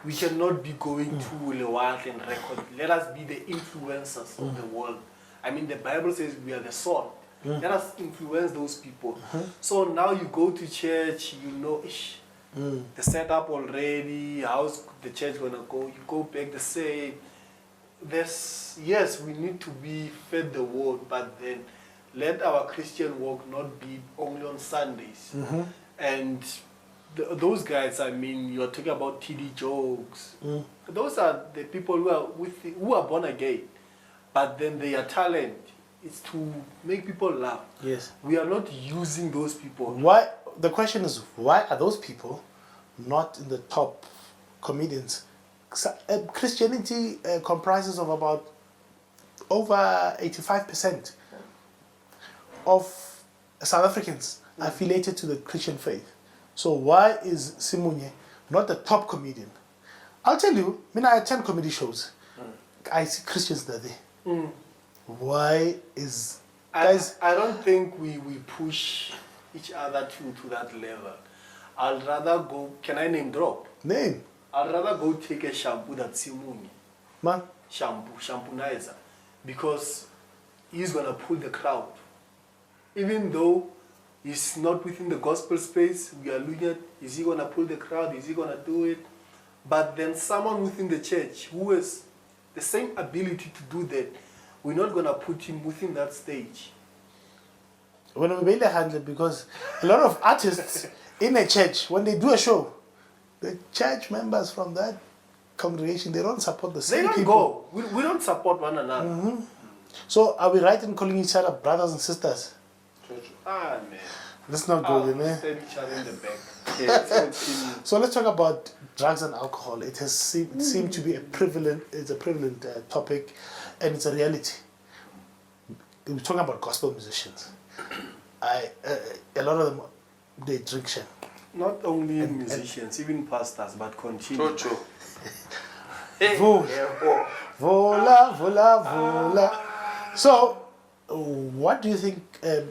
We cannot be going to Lewat and record. Let us be the influencers of the world. I mean, the Bible says we are the salt. Let us influence those people. So now you go to church, you know, the setup already, how's the church gonna go? You go back, they say, yes, we need to be fed the word, but then let our Christian walk not be only on Sundays. And those guys, I mean, you're talking about TD jokes. Those are the people who are born again, but then their talent is to make people laugh. Yes. We are not using those people. Why? The question is, why are those people not in the top comedians? Christianity comprises of about over 85% of South Africans affiliated to the Christian faith. So why is Simunye not the top comedian? I'll tell you, I attend comedy shows. I see Christians there. Why is... Guys, I don't think we push each other to that level. I'll rather go... Can I name drop? Name. I'd rather go take a shampoo that's Simunye. Man. Shampoonizer. Because he's going to pull the crowd. Even though he's not within the gospel space, we are looking at, is he going to pull the crowd? Is he going to do it? But then someone within the church who has the same ability to do that, we're not going to put him within that stage. When we made a handle, because a lot of artists in a church, when they do a show, the church members from that congregation, they don't support the same people. They don't go. We don't support one another. So are we right in calling each other brothers and sisters? Man. That's not good, man. Stab each other in the back. Yeah, so let's talk about drugs and alcohol. It has seemed to be a prevalent topic, and it's a reality. we're talking about gospel musicians. A lot of them, they drink shame. Not only musicians, even pastors, but continue. True. Vola, vola, vola. So, what do you think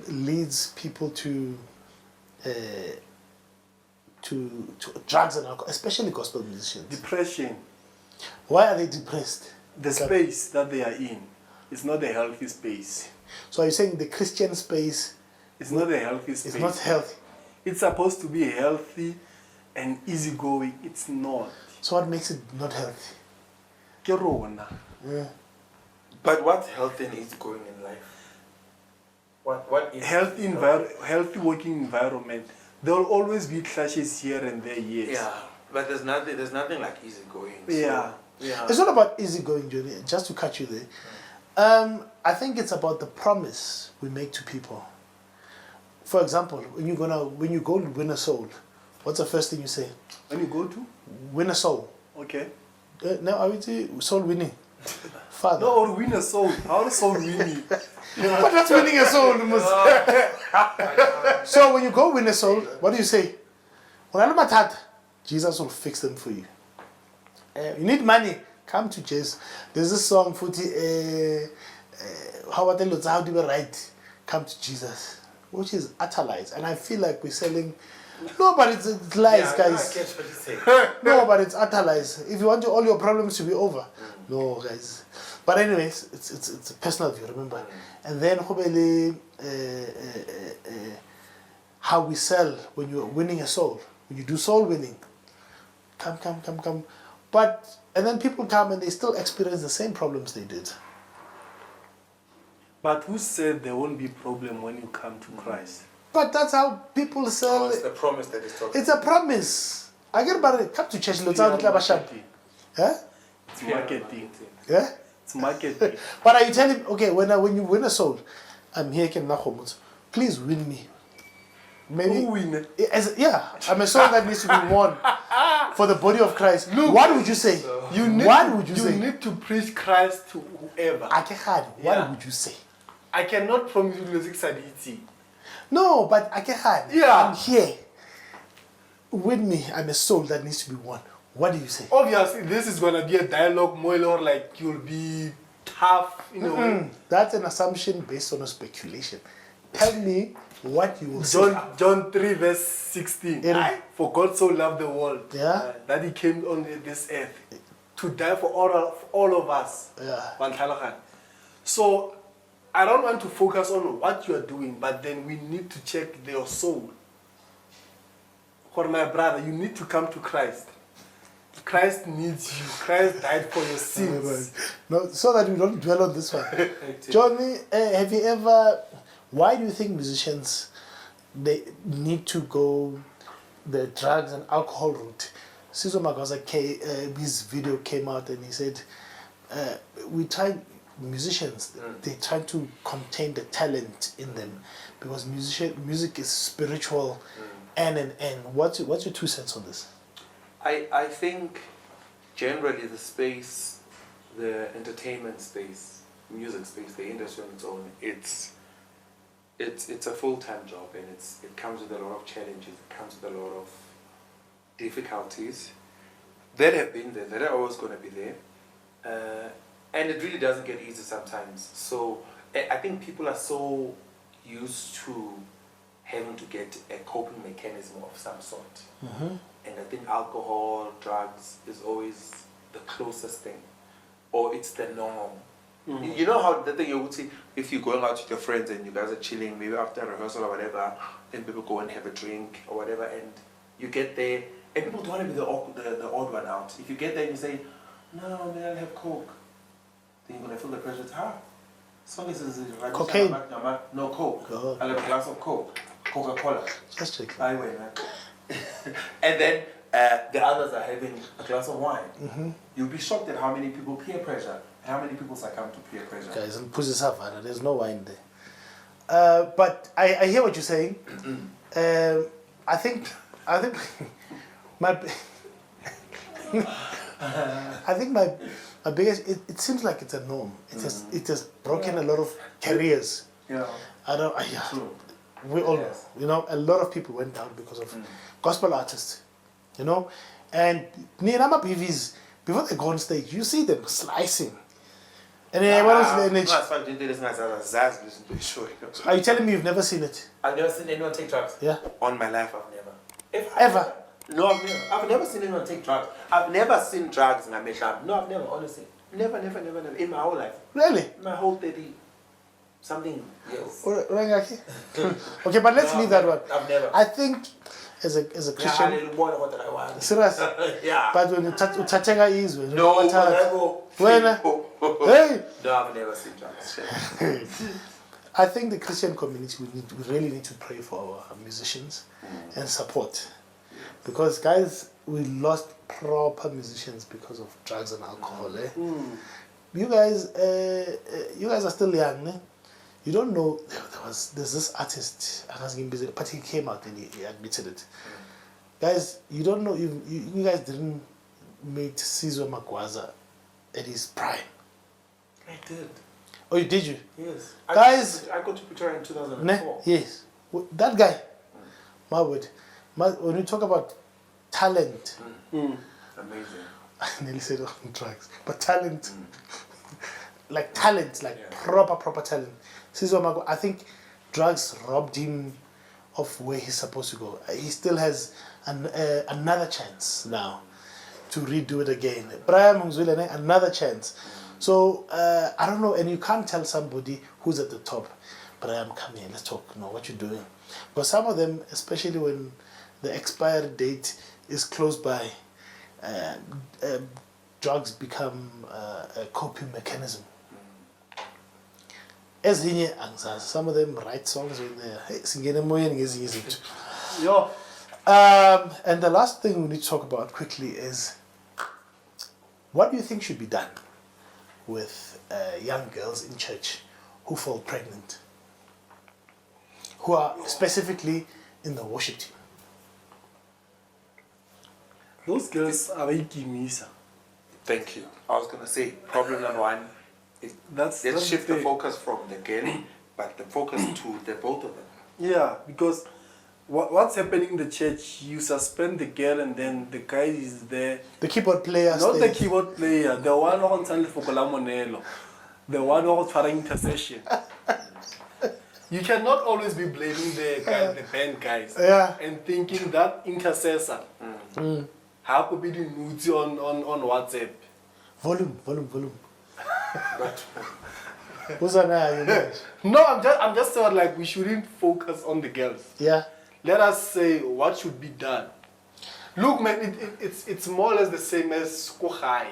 leads people to drugs and alcohol, especially gospel musicians? Depression. Why are they depressed? The space that they are in is not a healthy space. So are you saying the Christian space It's not a healthy space. is not healthy? It's supposed to be healthy and easygoing. It's not. So what makes it not healthy? Ke rona. Yeah. But what's healthy and easy going in life? What is Healthy working environment. There will always be clashes here and there, yes. Yeah, but there's nothing like easy going. Yeah. It's not about easy going, Jonny, just to cut you there. I think it's about the promise we make to people. For example, when you go to win a soul, what's the first thing you say? When you go to? Win a soul. Okay. Now I would say soul winning. Father. No, or win a soul. How does soul winning? But that's winning a soul. So when you go win a soul, what do you say? Jesus will fix them for you. You need money, come to Jesus. There's this song, how do we write? Come to Jesus, which is utter lies. And I feel like we're selling. No, but it's lies, guys. I get what you say. No, but it's utter lies. If you want all your problems to be over, no, guys. But anyways, it's a personal view, remember. And then how we sell when you're winning a soul, when you do soul winning. Come. And then people come and they still experience the same problems they did. But who said there won't be problem when you come to Christ? But that's how people sell. It's the promise that is talking. It's a promise. I get about it. Come to church. Marketing. Huh? It's marketing. Yeah? It's marketing. But are you telling, okay, when you win a soul, I'm here, please win me. Maybe. Who win? I'm a soul that needs to be won for the body of Christ. Look, what would you say? You need say? need to preach Christ to whoever. What would you say? I cannot promise you music sadity. No, but Yeah. I'm here. Win me. I'm a soul that needs to be won. What do you say? Obviously, this is gonna be a dialogue more or like you'll be tough in a way. That's an assumption based on a speculation. Tell me what you will say. John 3 verse 16. For God so loved the world that he came on this earth to die for all of us. Yeah. So I don't want to focus on what you are doing, but then we need to check your soul. For my brother, you need to come to Christ. Christ needs you. Christ died for your sins. No, so that we don't dwell on this one. Jonny, have you ever... Why do you think musicians, they need to go the drugs and alcohol route? Sizo Magaza, his video came out and he said, musicians, they try to contain the talent in them because music is spiritual and. What's your 2 cents on this? I think generally the space, the entertainment space, music space, the industry on its own, it's a full-time job and it comes with a lot of challenges, it comes with a lot of difficulties that have been there, that are always going to be there, and it really doesn't get easy sometimes. So I think people are so used to having to get a coping mechanism of some sort. And I think alcohol, drugs is always the closest thing, or it's the norm. You know how the thing you would see if you're going out with your friends and you guys are chilling, maybe after a rehearsal or whatever, then people go and have a drink or whatever, and you get there, and people don't want to be the odd one out. If you get there and you say, no, man, I'll have Coke, then you're going to feel the pressure. It's hard. As long as it's cocaine. No Coke. Oh. I'll have a glass of Coke. Coca-Cola. Just check. I win, man. And then the others are having a glass of wine. You'll be shocked at how many people peer pressure, and how many people succumb to peer pressure. Guys, and Pussy Savannah, there's no wine there. But I hear what you're saying. I think my my biggest, it seems like it's a norm. It has broken a lot of careers. Yeah. Yeah. True. We all know, Yes. you know, a lot of people went down because of gospel artists, you know, and Nirama BVs, before they go on stage, you see them slicing. And then are you telling me you've never seen it? I've never seen anyone take drugs. Yeah. On my life, I've never. Ever? No, I've never. I've never seen anyone take drugs. I've never seen drugs in a makeup. No, I've never, honestly. Never. In my whole life. Really? My whole 30 something years. Okay, but let's leave that one. I've never. I think as a Christian, Yeah, serious. yeah. But when Tatega is when No, when hey. No, I've never seen drugs. I think the Christian community we really need to pray for our musicians and support, because guys, we lost proper musicians because of drugs and alcohol. You guys are still young. You don't know. There's this artist, but he came out and he admitted it. Guys, you don't know. You guys didn't meet Sizwe Magwaza at his prime. I did. Oh, did you? Yes. Guys, I got to Pretoria in 2004. Yes. That guy, my word. When you talk about talent, Amazing. I nearly said on drugs, but talent, like proper talent. Sizwe Magwaza, I think drugs robbed him of where he's supposed to go. He still has another chance now to redo it again. Brian Mungzwile, another chance. So, I don't know, and you can't tell somebody who's at the top, Brian, come here, let's talk, no, what you doing? Because some of them, especially when the expiry date is close by, drugs become a coping mechanism. As some of them write songs when they're singing and the last thing we need to talk about quickly is, what do you think should be done with young girls in church who fall pregnant, who are specifically in the worship team? Those girls are ikimisa. Thank you. I was going to say, problem number one is let's shift the focus from the girl, but the focus to the both of them. Yeah, because what's happening in the church, you suspend the girl and then the guy is there. The keyboard player. Not the keyboard player, the one who wants to Monelo, the one who wants to intercession. You cannot always be blaming the guy, the band guys, and thinking that intercessor how could be the nudes on WhatsApp. Volume. No, I'm just saying, like, we shouldn't focus on the girls. Yeah. Let us say what should be done. Look, man, it's more or less the same as Kohai.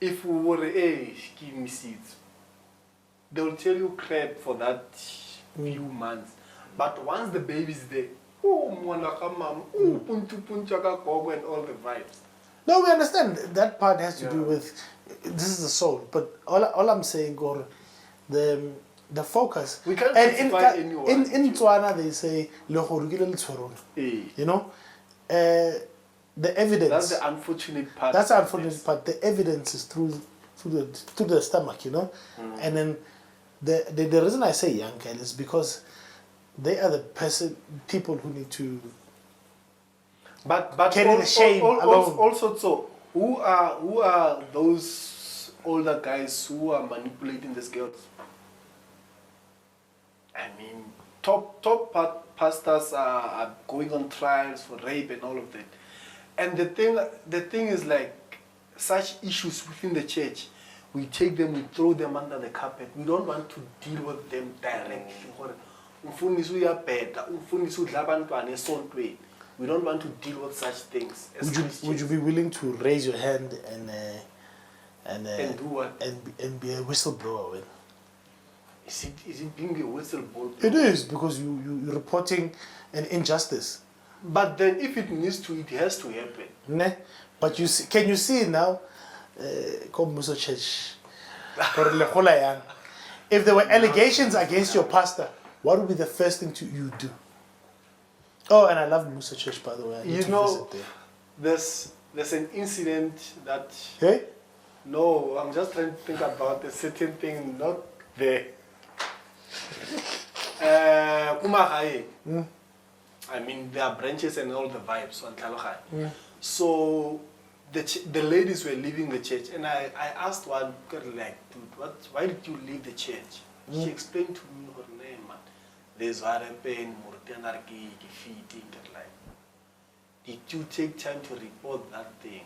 If we were give me seeds, they will tell you crap for that few months. But once the baby's there, and all the vibes. No, we understand that part has to do with this is the soul. But all I'm saying, Gor, the focus. We can't and anyone. in Tswana they say you know, the evidence. That's the unfortunate part. That's the unfortunate part. The evidence is through the stomach, you know, and then the reason I say young girl is because they are the people who need to. But carry the shame alone. Also, so who are those older guys who are manipulating these girls? I mean, top pastors are going on trials for rape and all of that. And the thing is, like, such issues within the church, we take them, we throw them under the carpet. We don't want to deal with them directly. We don't want to deal with such things. Would you be willing to raise your hand and do what? And be a whistleblower? When? Is it being a whistleblower? It is, because you're reporting an injustice. But then if it needs to, it has to happen. Ne? But can you see now? Church. If there were allegations against your pastor, what would be the first thing you do? Oh, and I love Musa Church, by the way. You know, there's an incident that... Hey? No, I'm just trying to think about a certain thing, not there. Kumahai. I mean, there are branches and all the vibes on Talogai. So the ladies were leaving the church, and I asked one girl, like, dude, why did you leave the church? She explained to me her name, man. There's pain, Murtianarki, feeding, like. Did you take time to report that thing?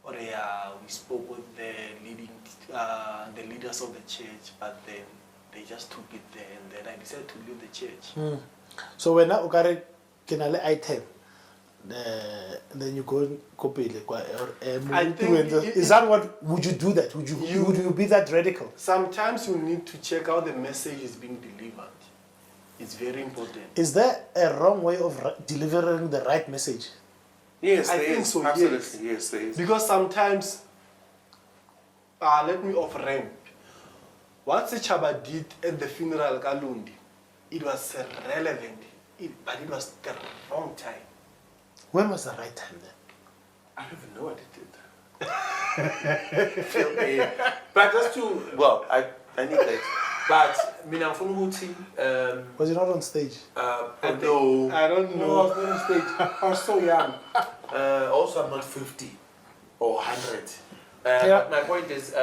Or we spoke with the leaders of the church, but then they just took it there, and then I decided to leave the church. So when I can I item, then you go copy or I think is that what would you do that? Would you be that radical? Sometimes you need to check how the message is being delivered. It's very important. Is there a wrong way of delivering the right message? Yes, I there think is. so, Absolutely, yes, there is. Because sometimes, let me off ramp. What the Chaba did at the funeral Kalundi, it was relevant, but it was the wrong time. When was the right time then? I don't even know what it did. Feel me. But just to, well, I need that. But, Mina Funguti, Was it not on stage? no. I don't No, I know. was not on stage. I was so young. Also, I'm not 50 or 100. But my point is,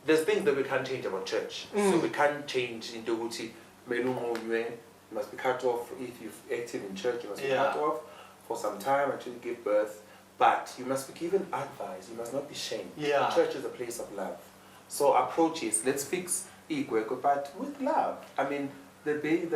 there's things that we can't change about church. So we can't change into Guti. You must be cut off if you're active in church. You must be cut off for some time until you give birth. But you must be given advice. You must not be shamed. Yeah. Church is a place of love. So approach is, let's fix Igweko, but with love. I mean, the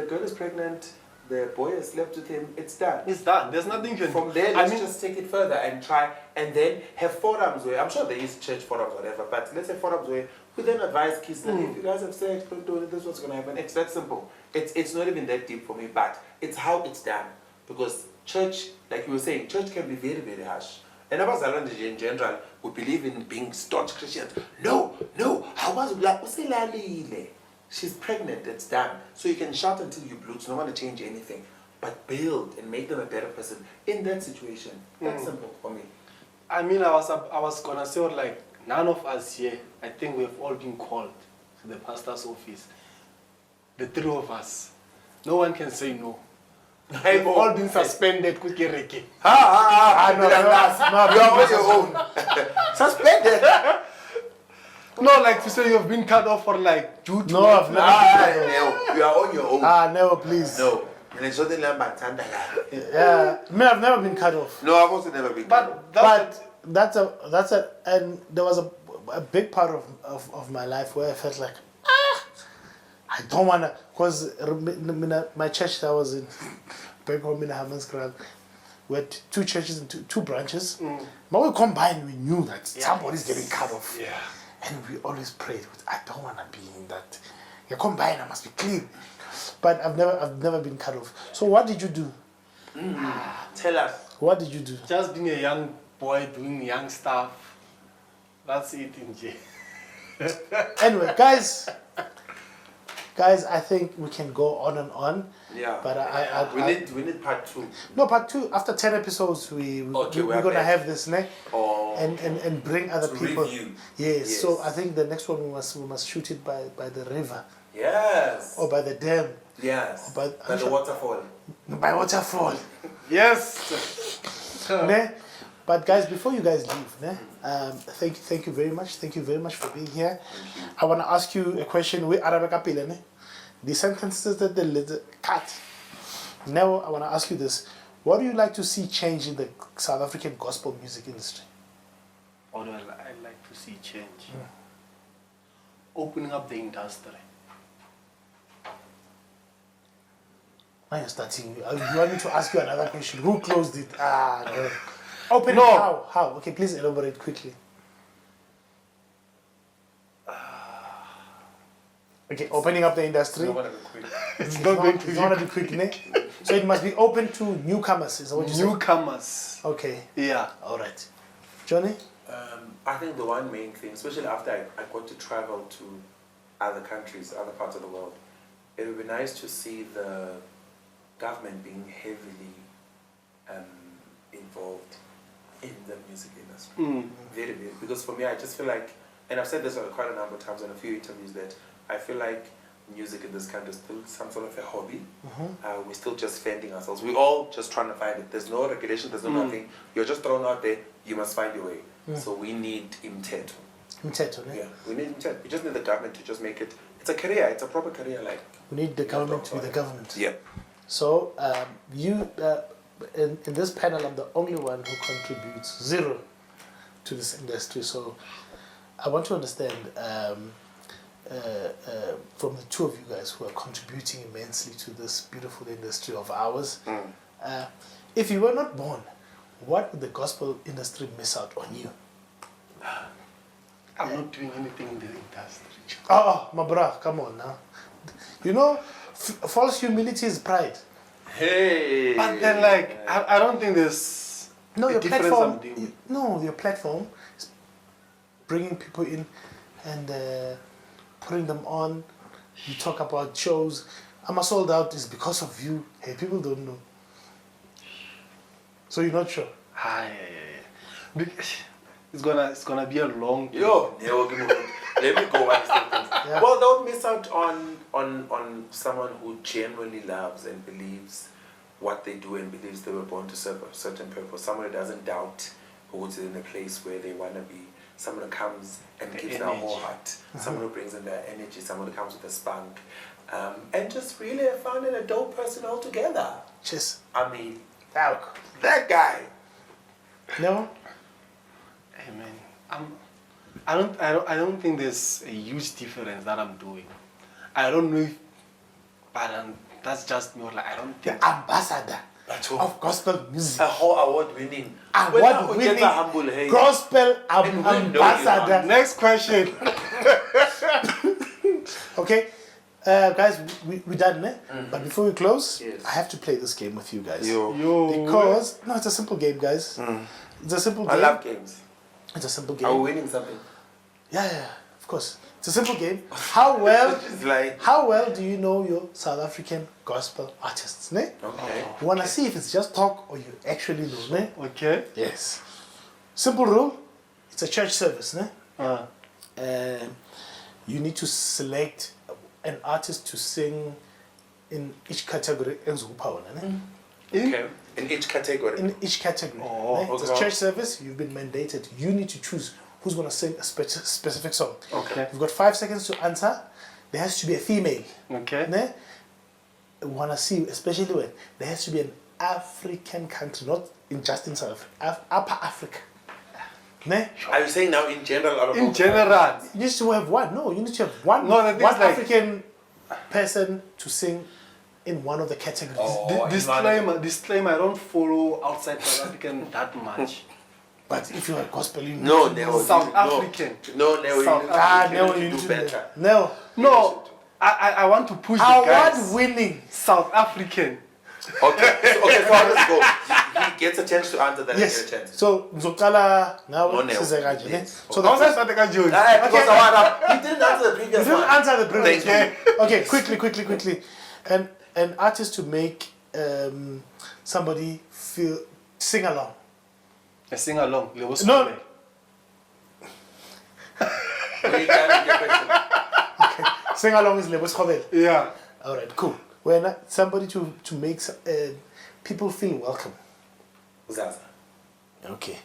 girl is pregnant, the boy has slept with him, it's done. It's done. There's nothing you can From do. there, let's just take it further and try, and then have forums where, I'm sure there is church forums or whatever, but let's have forums where we then advise kids that if you guys have sex, don't do it, this is what's going to happen. It's that simple. It's not even that deep for me, but it's how it's done. Because church, like you were saying, church can be very, very harsh. And Abazalande in general would believe in being staunch Christians. No, how was black? She's pregnant, it's done. So you can shout until you bleed, it's not going to change anything. But build and make them a better person in that situation. That's simple for me. I mean, I was gonna say, like, none of us here, I think we've all been called to the pastor's office. The three of us. No one can say no. We've all been suspended. No, you are on your own. Suspended. No, like to say you've been cut off for like due to. No, I've never. No, you are on your own. Never, please. No. Yeah, Me, I've never been cut off. no, I've also never been. But that's a and there was a big part of my life where I felt like I don't wanna, because my church that I was in back home in Hammanskraal, we had two churches and two branches. But we combined, we knew that somebody's getting cut off. Yeah. And we always prayed, I don't wanna be in that. You combine, I must be clean. But I've never been cut off. So what did you do? Tell us. What did you do? Just being a young boy doing young stuff. That's it in jail. Anyway, guys, I think we can go on and on. Yeah. But we need part 2. No, part 2. After 10 episodes, we're gonna have this, ne? Oh. And bring other To people. review. Yes. So I think the next one we must shoot it by the river Yes. or by the dam. Yes. By the waterfall. By waterfall. Yes. Ne? But guys, before you guys leave, ne? Thank you very much. Thank you very much for being here. I want to ask you a question. We Arabaka pile, ne? The sentences that the cut. Now I want to ask you this: what do you like to see change in the South African gospel music industry? What do I like to see change? Opening up the industry. Why are you starting? You want me to ask you another question? Who closed it? No. Open No. it how? How? Okay, please elaborate quickly. Okay, opening up the industry. It's not going to It's not going to be quick, ne? So it must be open to newcomers, is that what you say? newcomers. Okay, Yeah. all right. Johnny? I think the one main thing, especially after I got to travel to other countries, other parts of the world, it would be nice to see the government being heavily involved in the music industry. Very, very. Because for me, I just feel like, and I've said this quite a number of times in a few interviews, that I feel like music in this country is still some sort of a hobby. We're still just fending ourselves. We're all just trying to find it. There's no regulation, there's no nothing. You're just thrown out there, you must find your way. So we need imteto. Imteto, Yeah, we need imteto. We just need the government to just make it. It's a career, it's a proper career. Like we need the government to be the government. Yeah. So you, in this panel, I'm the only one who contributes zero to this industry. So I want to understand from the two of you guys who are contributing immensely to this beautiful industry of ours. If you were not born, what would the gospel industry miss out on you? I'm not doing anything in the industry. Oh, my bro, come on now. You know, false humility is pride. Hey. But then, like, I don't think there's No, a your difference platform. I'm doing. No, your platform is bringing people in and putting them on. You talk about shows. I'm a sold out is because of you. Hey, people don't know. So you're not sure. It's gonna be a long. Yo, let me go one step first. Yeah. Well, don't miss out on someone who genuinely loves and believes what they do and believes they were born to serve a certain purpose. Someone who doesn't doubt, who's in a place where they want to be. Someone who comes and gives their whole heart. Someone who brings in their energy. Someone who comes with a spunk. And just really found a dope person altogether. Cheers. I mean, that guy. No? Hey man, I don't think there's a huge difference that I'm doing. I don't know if, but that's just me. Like I don't think. The ambassador of gospel music. A whole award-winning. Award-winning gospel ambassador. Next question. Okay, guys, we're done, eh? But before we close, Yes. I have to play this game with you guys. Yo. Because, no, it's a simple game, guys. It's a simple game. I love games. It's a simple game. Are we winning something? Yeah, of course. It's a simple game. How well do you know your South African gospel artists, ne? Okay. You want to see if it's just talk or you actually know, ne? Okay. Yes. Simple rule. It's a church service, ne? You need to select an artist to sing in each category. Okay. In each category. In each category. Oh, It's a church service. You've been mandated. You need to choose who's going to sing a specific song. Okay. You've got 5 seconds to answer. There has to be a female. Okay. Ne? I want to see, especially when there has to be an African country, not just in South Africa, Upper Africa. Ne? Are you saying now in general? In general. You need to have one. No, you need to have one, No, the thing one is like- African person to sing in one of the categories. Oh. Disclaimer, I don't follow outside South African that much. But if you're a gospel, you No, need to no. South no. African. No, no. South no, you you need need to to do better. No. No, I want to push the guys. Award-winning. South African. Okay, so how does it go? He gets a chance to answer, then I Yes. get a chance. So Zokala now No, no. size kanje, ne? Yes. So the How's that first, South African? Because he didn't answer the previous you didn't one. answer the previous Thank one. Okay, quickly. An artist to make somebody feel sing along. I sing along. No. We can't get question. Sing along is Lebo Schobel. Yeah. All right, cool. When somebody to make people feel welcome. Zaza. Okay.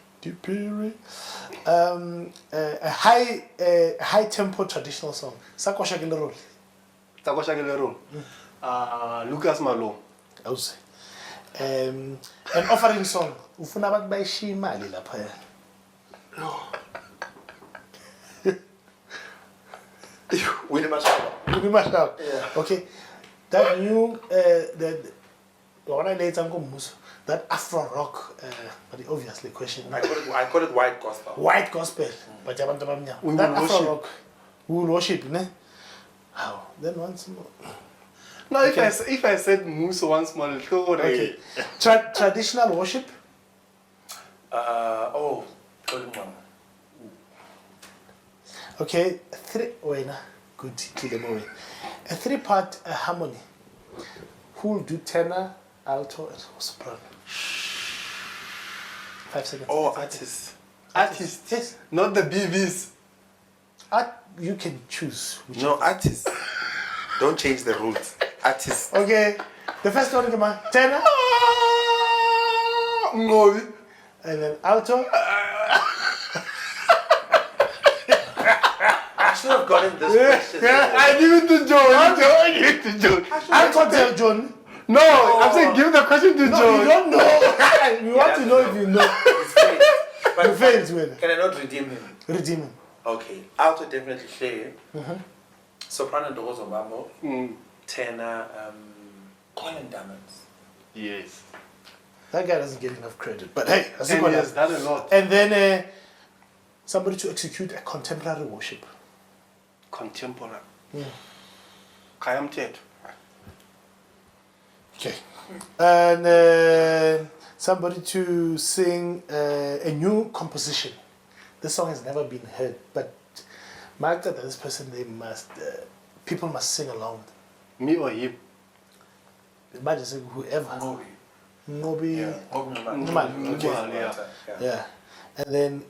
A high tempo traditional song. Sakosha Gilerol. Takosha Gelero. Lucas Malone. I would say. An offering song. Ufuna abantu bayishiya imali lapha. Winnie Mashaba. Pretty much out. Yeah. Okay. That new that Afro rock, but obviously question. I call it white gospel. White gospel. But abantu abamnyama. We That will Afro worship. rock. We will worship, ne? How? Then once more. No, Okay. if I said Muso once more, Okay. Traditional worship. Okay, good to the movie. A 3-part harmony. Who will do tenor, alto, and soprano? 5 seconds. Oh, Exactly. artists. Artists. Yes. Not the BBs. You can choose. No, artists. Don't change the rules. Artists. Okay. The first one, come on. Tenor. Ngobi. And then alto. I should have gotten this question. I give it to John. I give it to John. Alto tell John. No, I'm saying give the question to No, John. you don't know. We want to know if you know. It's failed. But You failed, well. can I not redeem him? Redeem him. Okay. Alto definitely Shay. Soprano Dogozo Mambo. Tenor Colin Diamonds. Yes. That guy doesn't get enough credit. But hey, that's And he has done a lot. And then somebody to execute a contemporary worship. Contemporary. Kayam Tet. Okay. And somebody to sing a new composition. This song has never been heard, but mark that this person, they must, people must sing along with them. Me or him? They might just say whoever. Ngobi. Yeah. Okay. Yeah. And then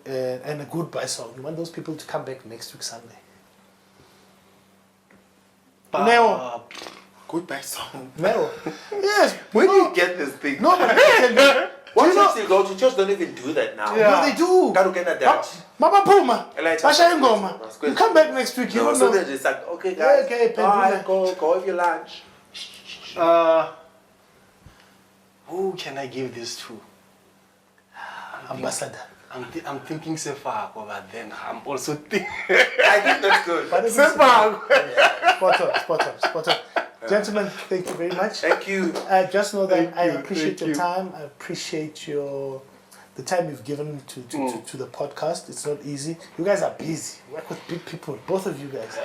and a goodbye song. You want those people to come back next week Sunday. Neo. Goodbye song. Neo. Yes. Where do you get this thing? No, but they tell you. What church you go to? Church don't even do that now. Yeah. No, they do. Gotta get that Dutch. Mama Puma. Elijah. Basha Ngoma. You come back next week. You No, don't so know. they're just like, okay guys, Okay, bye, Pendula. go have your lunch. Who can I give this to? Ambassador. I'm thinking Sefako, but then I'm also thinking. I think that's good. But it's Sefako. spot on. Gentlemen, thank you very much. Thank you. Just know that Thank I you, appreciate thank your you. time. I appreciate the time you've given to the podcast. It's not easy. You guys are busy. You work with big people, both of you guys.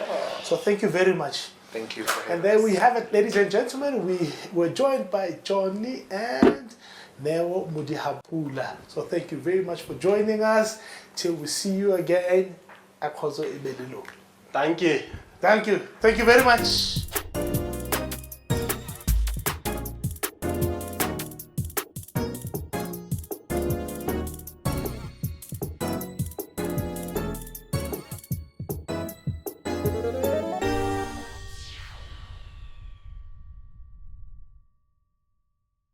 So thank you very much. Thank you. And there we have it, ladies and gentlemen. We were joined by Jonny and Neo Modihapula. So thank you very much for joining us. Till we see you again. Thank you. Thank you. Thank you very much.